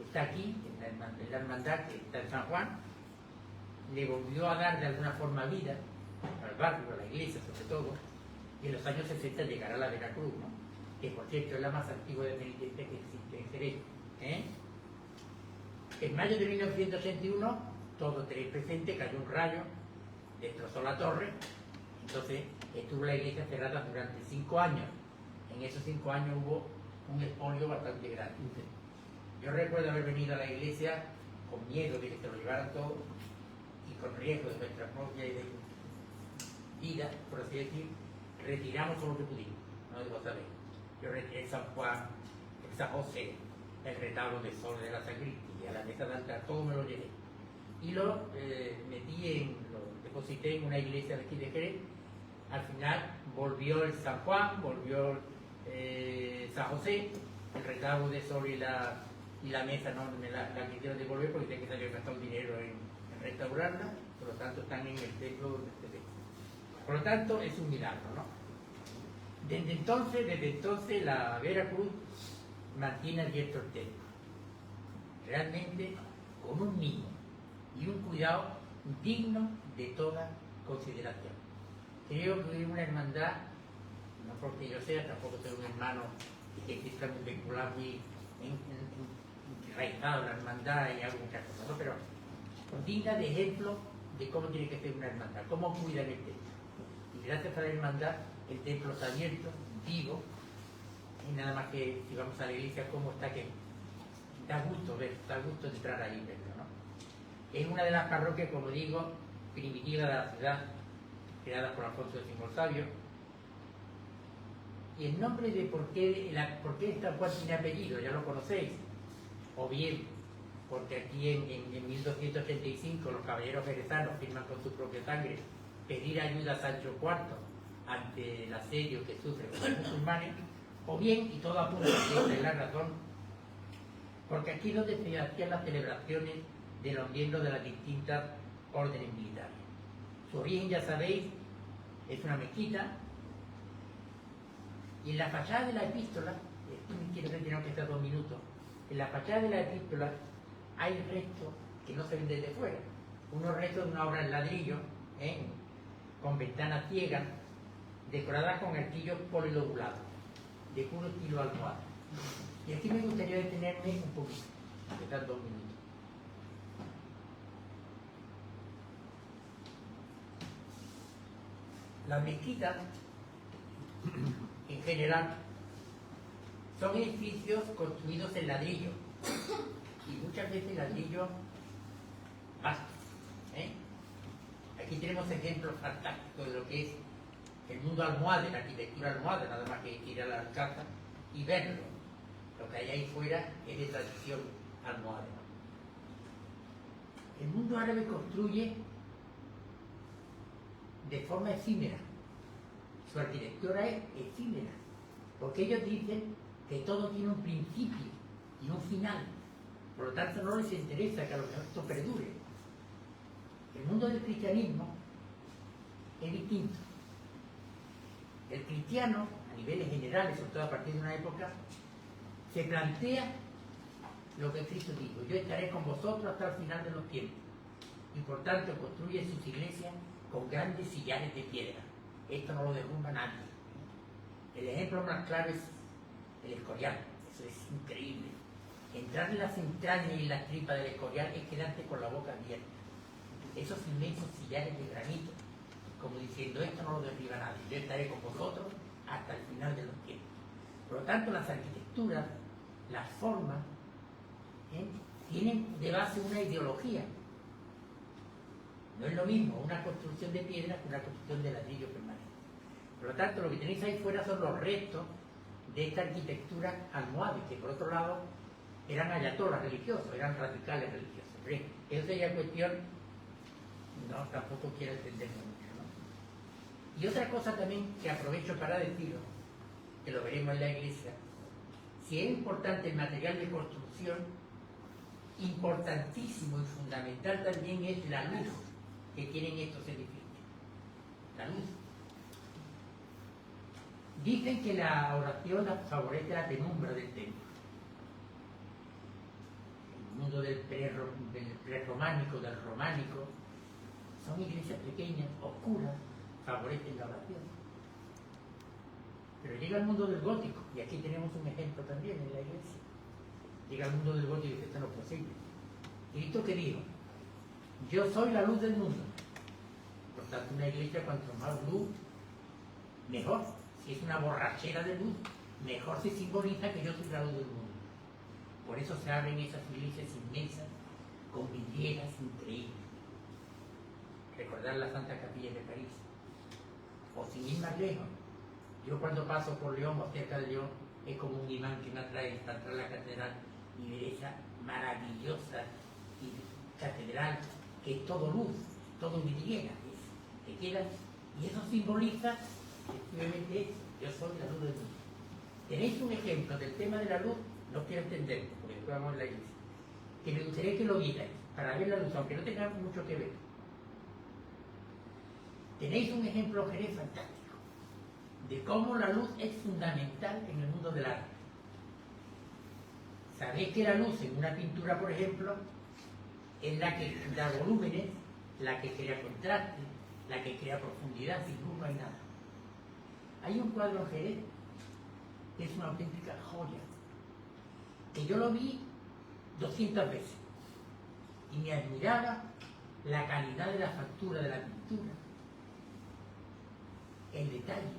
está aquí, en la hermandad que está en San Juan, le volvió a dar de alguna forma vida al barrio, a la iglesia sobre todo, y en los años 60 llegará a la Veracruz, ¿no? Que por cierto es la más antigua de penitencia que existe en Jerez. En mayo de 1981, todos tenéis presente, cayó un rayo, destrozó la torre, entonces estuvo la iglesia cerrada durante 5 años. En esos 5 años hubo un expolio bastante grande. Yo recuerdo haber venido a la iglesia con miedo de que se lo llevaran todo y con riesgo de nuestra propia vida, por así decir, retiramos todo lo que pudimos, no debo saber. Yo retiré San Juan, el San José, el retablo de sol de la sacristía, la mesa de altar, todo me lo llevé. Y lo deposité en una iglesia de aquí de Jerez. Al final volvió el San Juan, volvió San José, el retablo de sol y la mesa no me la quisieron devolver porque tenía que salir a gastar dinero en restaurarla, por lo tanto están en el templo donde se ve. Por lo tanto es un milagro, ¿no? Desde entonces la Veracruz mantiene abierto el templo, realmente con un mimo y un cuidado digno de toda consideración. Creo que es una hermandad, no porque yo sea, tampoco soy un hermano que está muy vinculado, muy enraizado en la hermandad y hago muchas cosas, ¿no? Pero digna de ejemplo de cómo tiene que ser una hermandad, cómo cuidan el templo. Y gracias a la hermandad el templo está abierto, vivo, y nada más que si vamos a la iglesia, cómo está, que da gusto ver, da gusto entrar ahí y verlo, ¿no? Es una de las parroquias, como digo, primitivas de la ciudad, creada por Alfonso X el Sabio. Y el nombre de por qué esta cual tiene apellido, ya lo conocéis, o bien porque aquí en 1285 los caballeros jerezanos firman con su propia sangre pedir ayuda a Sancho IV ante el asedio que sufren los musulmanes, o bien, y todo apunta a que esta es la razón, porque aquí es donde se hacían las celebraciones de los miembros de las distintas órdenes militares. Su origen, ya sabéis, es una mezquita, y en la fachada de la epístola, quiero que estar 2 minutos, en la fachada de la epístola hay restos que no se ven desde fuera, unos restos de una obra en ladrillo, con ventanas ciegas, decoradas con arquillos polilobulados, de puro estilo almohada. Y aquí me gustaría detenerme un poquito, quedar 2 minutos. Las mezquitas, en general, son edificios construidos en ladrillo, y muchas veces ladrillo vasto. Aquí tenemos ejemplos fantásticos de lo que es el mundo almohade, la arquitectura almohade, nada más que ir a la casa y verlo. Lo que hay ahí fuera es de tradición almohade, ¿no? El mundo árabe construye de forma efímera. Su arquitectura es efímera, porque ellos dicen que todo tiene un principio y un final. Por lo tanto, no les interesa que a lo mejor esto perdure. El mundo del cristianismo es distinto. El cristiano, a niveles generales, sobre todo a partir de una época, se plantea lo que Cristo dijo: yo estaré con vosotros hasta el final de los tiempos. Y por tanto construye sus iglesias con grandes sillares de piedra. Esto no lo derrumba nadie. El ejemplo más claro es el Escorial. Eso es increíble. Entrar en las entrañas y en las tripas del Escorial es quedarte con la boca abierta. Esos inmensos sillares de granito, como diciendo: esto no lo derriba nadie, yo estaré con vosotros hasta el final de los tiempos. Por lo tanto, las arquitecturas, las formas, tienen de base una ideología. No es lo mismo una construcción de piedra que una construcción de ladrillo permanente. Por lo tanto, lo que tenéis ahí fuera son los restos de esta arquitectura almohade, que por otro lado eran ayatolas religiosos, eran radicales religiosos. Pero eso sería cuestión, no, tampoco quiero entenderlo mucho, ¿no? Y otra cosa también que aprovecho para deciros, que lo veremos en la iglesia: si es importante el material de construcción, importantísimo y fundamental también es la luz que tienen estos edificios. La luz. Dicen que la oración favorece la penumbra del templo. El mundo del prerrománico, del románico, son iglesias pequeñas, oscuras, favorecen la oración. Pero llega el mundo del gótico, y aquí tenemos un ejemplo también en la iglesia. Llega el mundo del gótico y dice: esto no es posible. ¿Cristo qué dijo? Yo soy la luz del mundo. Por tanto, una iglesia, cuanto más luz, mejor. Si es una borrachera de luz, mejor se simboliza que yo soy la luz del mundo. Por eso se abren esas iglesias inmensas, con vidrieras increíbles. Recordar la Santa Capilla de París. O sin ir más lejos, yo cuando paso por León o cerca de León, es como un imán que me atrae para entrar a la catedral y ver esa maravillosa catedral que es todo luz, todo vidriera, te quedas, y eso simboliza efectivamente eso: yo soy la luz del mundo. Tenéis un ejemplo del tema de la luz, no quiero entenderlo, porque después vamos a la iglesia, que me gustaría que lo vierais, para ver la luz, aunque no tenga mucho que ver. Tenéis un ejemplo, Jerez, fantástico, de cómo la luz es fundamental en el mundo del arte. Sabéis que la luz en una pintura, por ejemplo, es la que da volúmenes, la que crea contraste, la que crea profundidad. Sin luz no hay nada. Hay un cuadro en Jerez que es una auténtica joya, que yo lo vi 200 veces y me admiraba la calidad de la factura de la pintura, el detalle,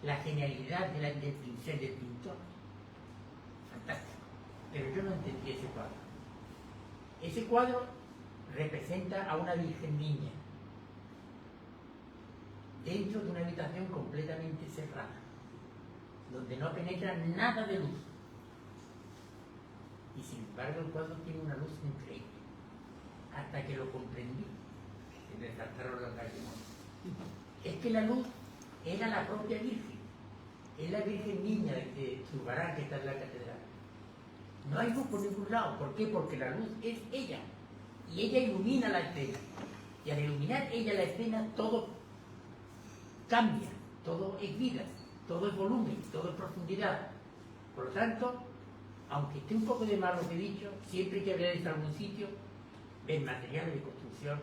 la genialidad del pincel del pintor. Fantástico. Pero yo no entendí ese cuadro. Ese cuadro representa a una Virgen Niña dentro de una habitación completamente cerrada, donde no penetra nada de luz. Y sin embargo el cuadro tiene una luz increíble, hasta que lo comprendí, en el Tartaro de los Gallimos. Es que la luz era la propia Virgen, es la Virgen Niña de Zurbarán, que está en la catedral. No hay luz por ningún lado. ¿Por qué? Porque la luz es ella, y ella ilumina la escena, y al iluminar ella la escena, todo cambia, todo es vida, todo es volumen, todo es profundidad. Por lo tanto, aunque esté un poco de mal lo que he dicho, siempre que veáis algún sitio, ves materiales de construcción,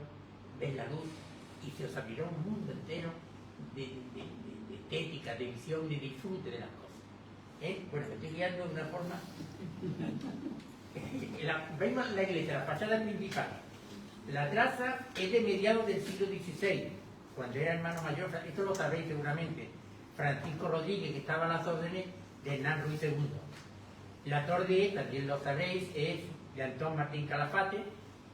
ves la luz, y se os abrirá un mundo entero de estética, de visión, de disfrute de las cosas. Bueno, me estoy guiando de una forma. Vemos la iglesia, la fachada principal. La traza es de mediados del siglo XVI, cuando era hermano mayor, esto lo sabéis seguramente, Francisco Rodríguez, que estaba a las órdenes de Hernán Ruiz II. La torre, también lo sabéis, es de Antón Martín Calafate,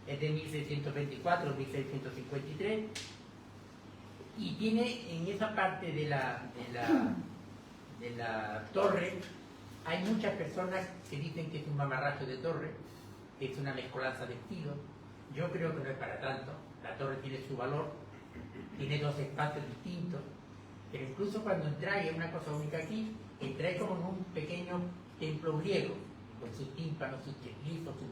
es de 1654-1653, y tiene en esa parte de la torre, hay muchas personas que dicen que es un mamarracho de torre, que es una mezcolanza de estilos, Yo creo que no es para tanto. La torre tiene su valor, tiene dos espacios distintos, pero incluso cuando entráis, es una cosa única aquí, entráis como en un pequeño templo griego, con sus tímpanos, sus cheslizos, sus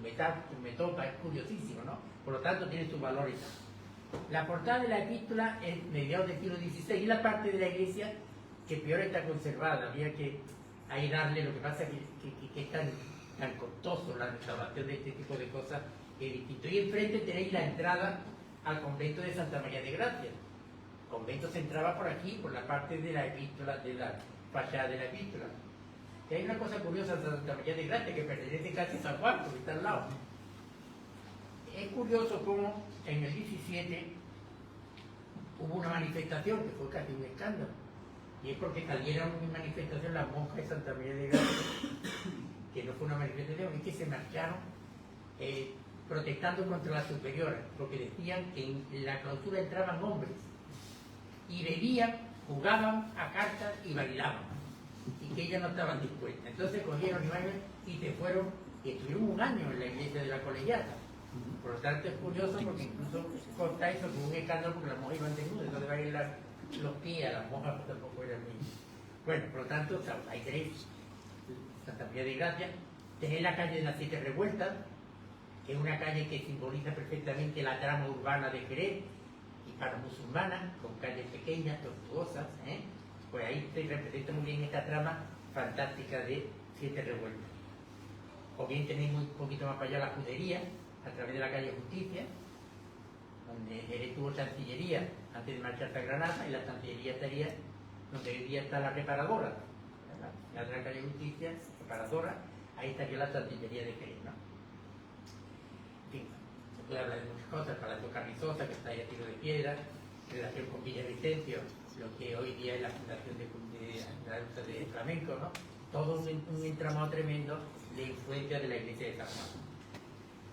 metopas, es curiosísimo, ¿no? Por lo tanto tiene su valor y tal. La portada de la epístola es mediados del siglo XVI y la parte de la iglesia que peor está conservada, había que ahí darle, lo que pasa es que es tan costoso la restauración de este tipo de cosas, que es distinto. Y enfrente tenéis la entrada al convento de Santa María de Gracia. El convento se entraba por aquí, por la parte de la epístola, de la fachada de la epístola. Y hay una cosa curiosa de Santa María de Gracia que pertenece casi a San Juan, porque está al lado. Es curioso cómo en el 17 hubo una manifestación que fue casi un escándalo. Y es porque salieron en manifestación las monjas de Santa María de Gracia, que no fue una manifestación, es que se marcharon protestando contra las superiores, porque decían que en la clausura entraban hombres y bebían, jugaban a cartas y bailaban, y que ellas no estaban dispuestas. Entonces cogieron imágenes y se fueron, y estuvieron un año en la iglesia de la Colegiata. Por lo tanto es curioso porque incluso consta eso como un escándalo porque las monjas iban desnudas, entonces bailar los pies a las monjas pues tampoco eran niños. Bueno, por lo tanto, hay tres, Santa María de Gracia, tenéis la calle de las Siete Revueltas, que es una calle que simboliza perfectamente la trama urbana de Jerez, y para musulmanas, con calles pequeñas, tortuosas, pues ahí se representa muy bien esta trama fantástica de Siete Revueltas. O bien tenéis un poquito más para allá la Judería, a través de la calle Justicia, donde Jerez tuvo Chancillería antes de marcharse a Granada, y la Chancillería estaría donde hoy día está la Reparadora, ¿verdad? La de la calle Justicia, Reparadora, ahí estaría la Chancillería de Jerez, ¿no? En fin, se puede hablar de muchas cosas, el Palacio Carrizosa, que está ahí a tiro de piedra, relación con Villavicencio, lo que hoy día es la Fundación de la Lucha de Flamenco, ¿no? Todo un entramado tremendo de influencia de la Iglesia de San Juan.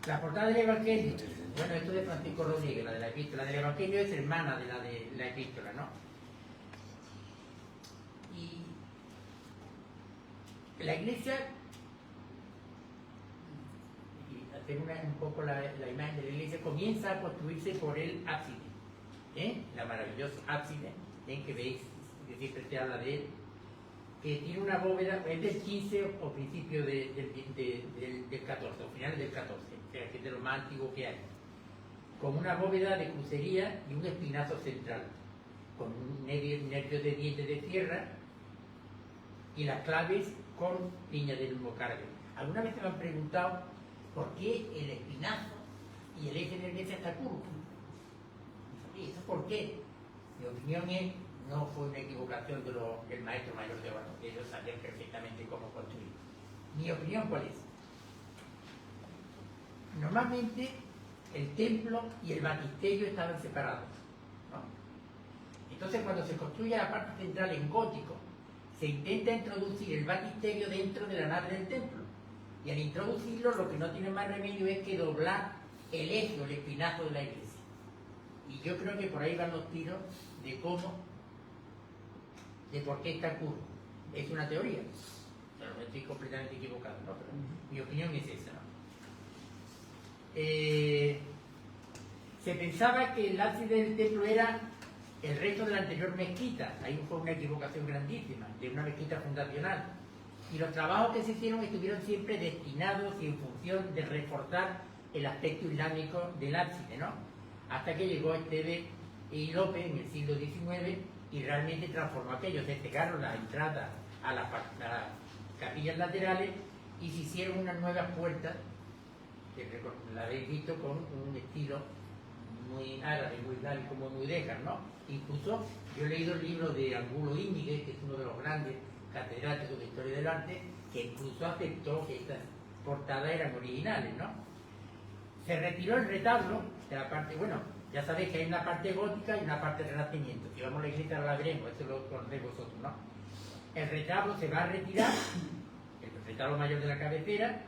La portada del Evangelio, bueno, esto de Francisco Rodríguez, la de la epístola del Evangelio es hermana de la epístola, ¿no? Y la iglesia, y hacer un poco la imagen de la iglesia, comienza a construirse por el ábside, la maravillosa ábside, que veis, que siempre se habla de él, que tiene una bóveda, es del 15 o principio del 14, o finales del 14, o sea, que es de lo más antiguo que hay, con una bóveda de crucería y un espinazo central, con un nervio de dientes de tierra y las claves con piña de humo cargo. Alguna vez me han preguntado por qué el espinazo y el eje de la iglesia está curvo. ¿Y eso por qué? Mi opinión es, no fue una equivocación del maestro mayor de Oro, que ellos sabían perfectamente cómo construir. Mi opinión, ¿cuál es? Normalmente el templo y el baptisterio estaban separados, ¿no? Entonces cuando se construye la parte central en gótico, se intenta introducir el baptisterio dentro de la nave del templo. Y al introducirlo, lo que no tiene más remedio es que doblar el eje o el espinazo de la iglesia. Y yo creo que por ahí van los tiros de cómo, de por qué está curvo. Es una teoría, pero no estoy completamente equivocado, ¿no? Pero mi opinión es esa, ¿no? Se pensaba que el ábside del templo era el resto de la anterior mezquita. Ahí fue una equivocación grandísima, de una mezquita fundacional. Y los trabajos que se hicieron estuvieron siempre destinados y en función de reforzar el aspecto islámico del ábside, ¿no? Hasta que llegó Esteve y López en el siglo XIX y realmente transformó aquello. Se pegaron las entradas a las capillas laterales y se hicieron unas nuevas puertas, que la habéis visto, con un estilo muy árabe, muy islámico, muy mudéjar, ¿no? Incluso yo he leído el libro de Angulo Íñiguez, que es uno de los grandes catedráticos de historia del arte, que incluso aceptó que estas portadas eran originales, ¿no? Se retiró el retablo de la parte, bueno, ya sabéis que hay una parte gótica y una parte de renacimiento. Si vamos a la iglesia la veremos, eso lo conocéis vosotros, ¿no? El retablo se va a retirar, el retablo mayor de la cabecera,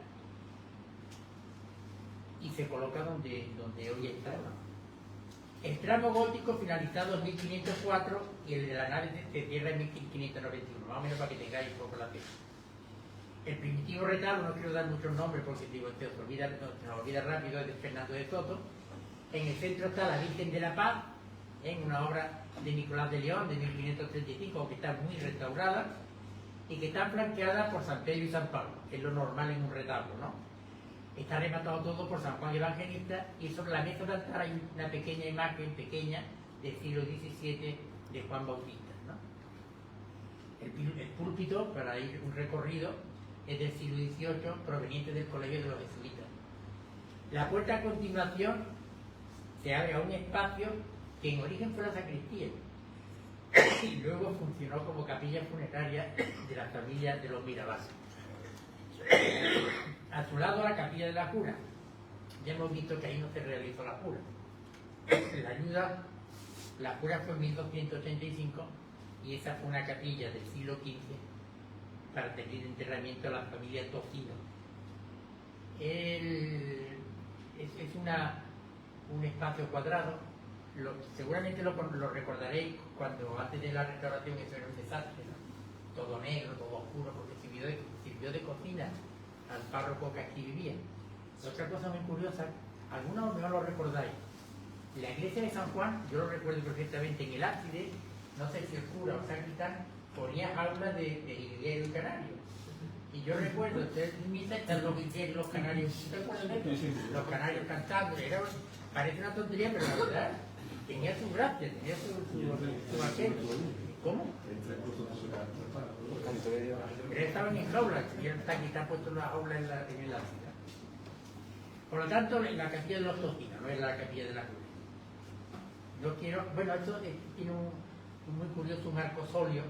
y se coloca donde hoy está, ¿no? El tramo gótico finalizado en 1504 y el de la nave se cierra en 1591, más o menos para que tengáis un poco la fecha. El primitivo retablo, no quiero dar muchos nombres porque digo, se nos olvida rápido, es de Fernando de Soto, En el centro está la Virgen de la Paz, en una obra de Nicolás de León de 1535, que está muy restaurada y que está flanqueada por San Pedro y San Pablo, que es lo normal en un retablo, ¿no? Está rematado todo por San Juan Evangelista, y sobre la mesa de altar hay una pequeña imagen, pequeña, del siglo XVII de Juan Bautista, ¿no? El púlpito, para ir un recorrido, es del siglo XVIII, proveniente del Colegio de los Jesuitas. La puerta a continuación se abre a un espacio que en origen fue la sacristía y luego funcionó como capilla funeraria de la familia de los Mirabal. A su lado la capilla de la cura. Ya hemos visto que ahí no se realizó la cura. La cura fue en 1285 y esa fue una capilla del siglo XV para tener enterramiento a la familia Tocino. Es un espacio cuadrado. Seguramente lo recordaréis cuando antes de la restauración eso era un desastre, ¿no? Todo negro, todo oscuro, porque sirvió de cocina al párroco que aquí vivía. Otra cosa muy curiosa, algunos no lo recordáis. La iglesia de San Juan, yo lo recuerdo perfectamente, en el ábside, no sé si el cura o sacristán ponía aulas de jilguero y canario. Y yo recuerdo, ustedes en misa están los jilgueros y los canarios. ¿Te acuerdas de eso? Los canarios cantando. Parece una tontería, pero la verdad tenía su gracia, tenía su acento. ¿Cómo? Pero estaban en jaulas, y el sacristán puesto una jaula en el ábside. Por lo tanto, la capilla de los Tocinos, no es la capilla de la cura. Yo quiero, bueno, esto tiene un muy curioso, un arcosolio,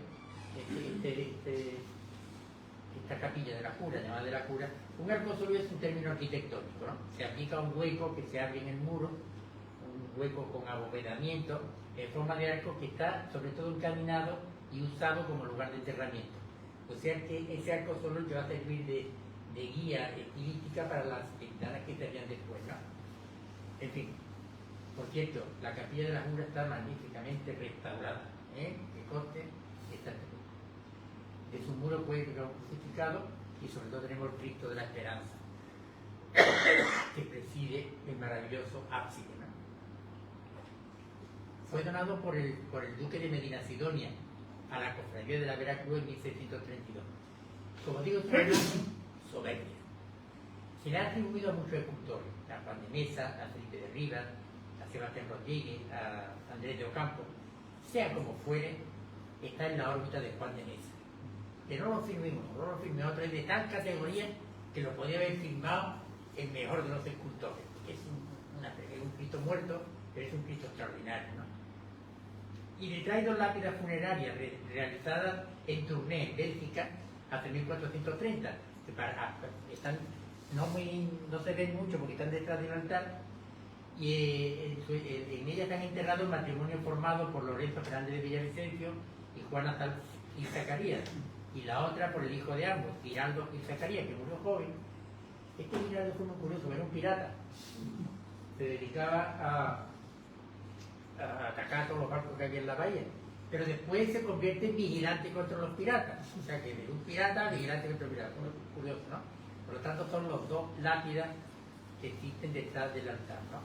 esta capilla de la cura, llamada de la cura. Un arcosolio es un término arquitectónico, ¿no? Se aplica a un hueco que se abre en el muro, un hueco con abovedamiento, en forma de arco, que está sobre todo encaminado y usado como lugar de enterramiento. O sea que ese arcosolio te va a servir de guía estilística para las ventanas que se harían después, ¿no? En fin, por cierto, la capilla de la cura está magníficamente restaurada, ¿eh? Que conste, está de su muro puede quedar un crucificado, y sobre todo tenemos el Cristo de la Esperanza que preside el maravilloso ábside, ¿no? Fue donado por el duque de Medina Sidonia a la cofradía de la Veracruz en 1632. Como digo, es una soberbia. Se le ha atribuido a muchos escultores, a Juan de Mesa, a Felipe de Rivas, a Sebastián Rodríguez, a Andrés de Ocampo. Sea como fuere, está en la órbita de Juan de Mesa. Que no lo firme uno, no lo firme otro, es de tal categoría que lo podía haber firmado el mejor de los escultores. Es un Cristo muerto, pero es un Cristo extraordinario, ¿no? Y le trae dos lápidas funerarias realizadas en Tournai, en Bélgica, hasta 1430. No se ven mucho porque están detrás del altar, y en ellas están enterrados el matrimonio formado por Lorenzo Fernández de Villavicencio y Juana y Zacarías, y la otra por el hijo de ambos, Giraldo y Zacarías, que murió joven. Este Giraldo fue muy curioso, era un pirata. Se dedicaba a atacar a todos los barcos que había en la bahía, pero después se convierte en vigilante contra los piratas. O sea que de un pirata a vigilante contra piratas. Muy curioso, ¿no? Por lo tanto, son los dos lápidas que existen detrás del altar, ¿no?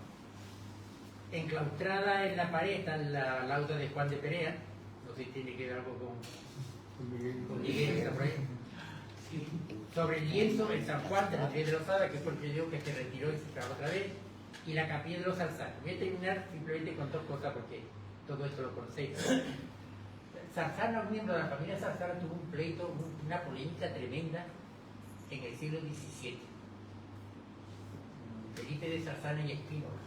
Enclaustrada en la pared está la lauda de Juan de Perea. No sé si tiene que ver algo con Miguel, está por ahí. Sobre el lienzo, el San Juan de la Virgen de Losada, que fue el que se retiró y se acabó otra vez, y la capilla de los Zarzanos. Voy a terminar simplemente con dos cosas porque todo esto lo conocéis. Zarzano, miembro de la familia Zarzano, tuvo un pleito, una polémica tremenda en el siglo XVII. Felipe de Zarzano y Espínola,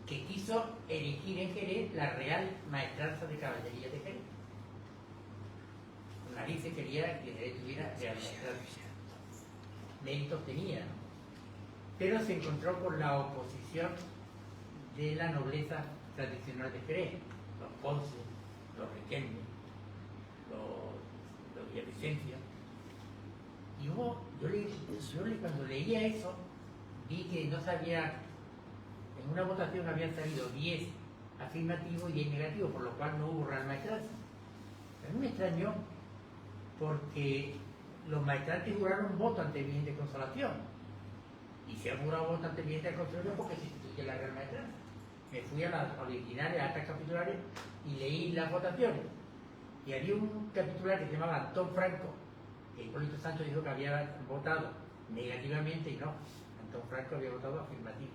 que quiso erigir en Jerez la Real Maestranza de Caballería de Jerez. Narices quería que Jerez tuviera Real Maestranza. Méritos tenía, ¿no? Pero se encontró con la oposición de la nobleza tradicional de Jerez, los Ponce, los Riquelme, los Villavicencio. Y cuando leía eso, vi que no sabía, en una votación habían salido 10 afirmativos y 10 negativos, por lo cual no hubo Real Maestranza. A mí me extrañó porque los maestrantes juraron voto ante el Virgen de Consolación. Y se han jurado voto ante el Virgen de Consolación porque se elegí la Real Maestranza. Me fui a las originales, a actas capitulares, y leí las votaciones. Y había un capitular que se llamaba Antón Franco, que Hipólito Santos dijo que había votado negativamente y no. Antón Franco había votado afirmativo.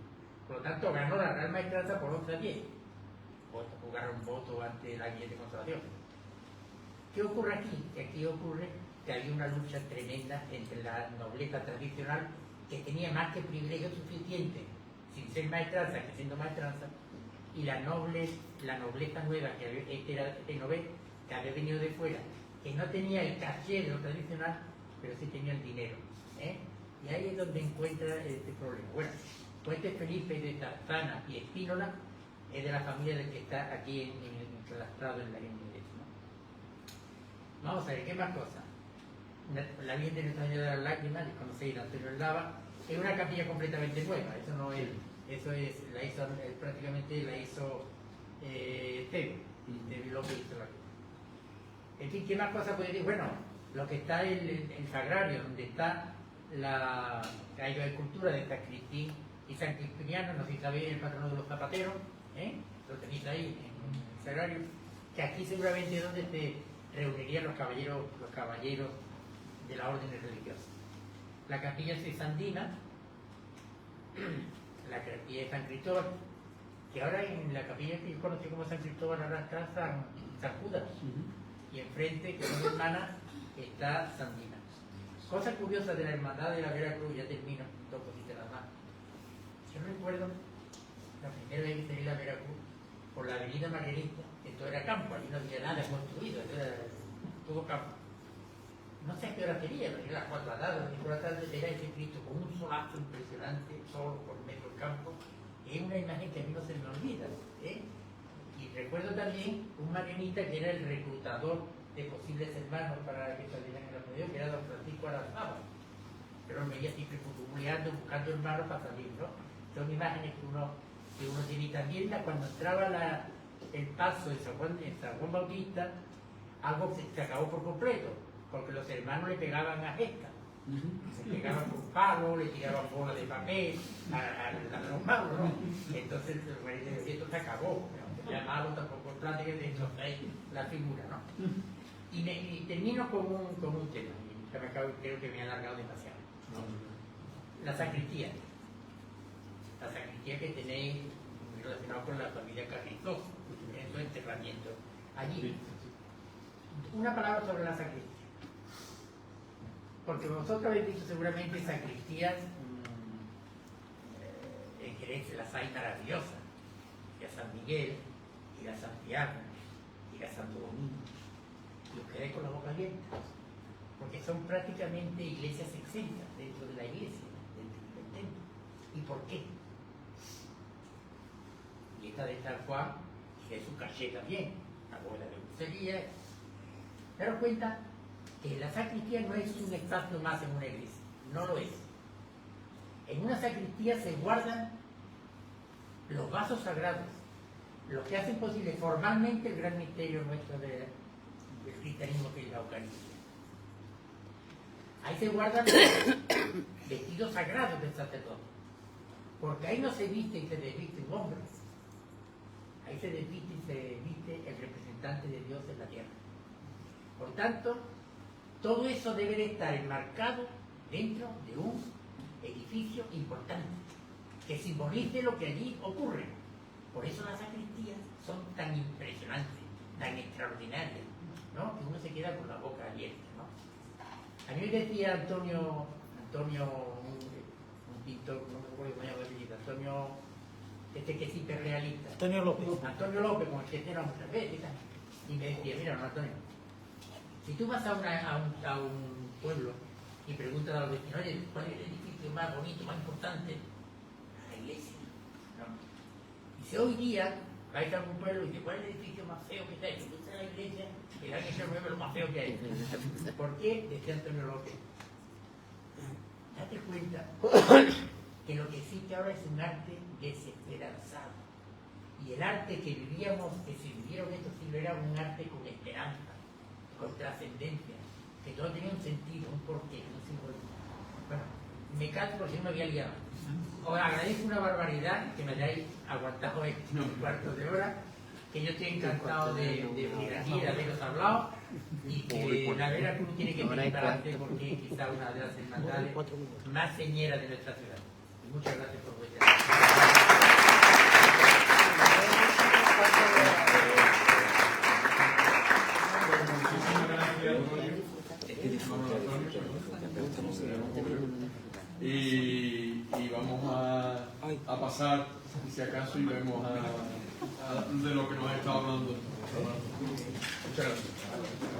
Por lo tanto, ganó la Real Maestranza por 11-10. Jugaron voto ante la Guía de Consolación. ¿Qué ocurre aquí? Que aquí ocurre que había una lucha tremenda entre la nobleza tradicional, que tenía más que privilegio suficiente, sin ser maestranza que siendo maestranza, y la nobleza nueva, que era de Novel, que había venido de fuera, que no tenía el caché de lo tradicional, pero sí tenía el dinero. Y ahí es donde encuentra este problema. Bueno, Puente Felipe de Tarzana y Espínola es de la familia del que está aquí enclastrado en la iglesia, ¿no? Vamos a ver, ¿qué más cosas? La Virgen de Nuestra Señora de las Lágrimas, que conocéis Antonio Eldava, es una capilla completamente nueva, eso no es, eso es, la hizo, prácticamente la hizo Teo López hizo la. En fin, ¿qué más cosas puede decir? Bueno, lo que está en el Sagrario, donde está la escultura de San Cristín y San Crispiniano, no sé si sabéis, el patrono de los zapateros, lo tenéis ahí en el Sagrario, que aquí seguramente es donde se reunirían los caballeros de la orden religiosa. La capilla Sandina, la capilla de San Cristóbal, que ahora en la capilla que yo conocí como San Cristóbal ahora está San Judas, y enfrente, que son hermanas, está Sandina. Cosa curiosa de la hermandad de la Veracruz, ya termino, dos cositas nada más. Yo recuerdo la primera vez que salí a la Veracruz por la avenida Margarita, esto era campo, allí no había nada construido, era todo campo. No sé a qué hora sería, pero era las 4 de la tarde, por la tarde era ese Cristo con un solazo impresionante, solo por medio del campo. Es una imagen que a mí no se me olvida. Y recuerdo también un marianita que era el reclutador de posibles hermanos para que salieran en la medio, que era don Francisco Arazaba. Pero me veía siempre futubuleando, buscando hermanos para salir, ¿no? Son imágenes que uno tiene. Y también cuando entraba el paso de San Juan Bautista, algo se acabó por completo, porque los hermanos le pegaban a esta. Se pegaban con palos, le tiraban bolas de papel a los magos, ¿no? Entonces esto se acabó. Ya malo tampoco el plan de destrozar la figura, ¿no? Y termino con un tema. Creo que me he alargado demasiado. La sacristía. La sacristía que tenéis relacionado con la familia Carrizoso, en su enterramiento. Allí. Una palabra sobre la sacristía. Porque vosotros habéis visto seguramente sacristías en Jerez, las hay maravillosas. Y a San Miguel, y a Santiago, y a Santo Domingo. Y os quedáis con la boca abierta. Porque son prácticamente iglesias exentas dentro de la iglesia, dentro del templo. ¿Y por qué? Y esta de San Juan, y de su caché también, la bola de crucería. Daros cuenta que la sacristía no es un espacio más en una iglesia, no lo es. En una sacristía se guardan los vasos sagrados, lo que hacen posible formalmente el gran misterio nuestro del cristianismo, que es la Eucaristía. Ahí se guardan los vestidos sagrados del sacerdote, porque ahí no se viste y se desviste un hombre, ahí se desviste y se viste el representante de Dios en la tierra. Por tanto, todo eso debe de estar enmarcado dentro de un edificio importante, que simbolice lo que allí ocurre. Por eso las sacristías son tan impresionantes, tan extraordinarias, ¿no? Que uno se queda con la boca abierta, ¿no? A mí me decía Antonio, un pintor, no me acuerdo cómo se llama el apellido, Antonio, que es hiperrealista. Antonio López, como el que tiene muchas veces, y me decía, mira, don Antonio, si tú vas a un pueblo y preguntas a los vecinos, oye, ¿cuál es el edificio más bonito, más importante? La iglesia, ¿no? Y si hoy día vais a algún pueblo y dices, ¿cuál es el edificio más feo que está ahí? Si tú estás en la iglesia, dirá que se mueve lo más feo que hay. ¿Por qué? Decía Antonio López. Date cuenta que lo que existe ahora es un arte desesperanzado. Y el arte que vivíamos, que se vivieron estos siglos, era un arte con esperanza, con trascendencia, que todo tenía un sentido, un porqué, un simbolismo. Bueno, me canso porque si no me voy a liar. Os agradezco una barbaridad que me hayáis aguantado un cuarto de hora, que yo estoy encantado de venir aquí, de haberos hablado, y que la Veracruz tiene que venir para adelante porque es quizá una de las hermandades más señeras de nuestra ciudad. Y muchas gracias por vuestra y vamos a pasar, si acaso, y vemos de lo que nos ha estado hablando. Muchas gracias.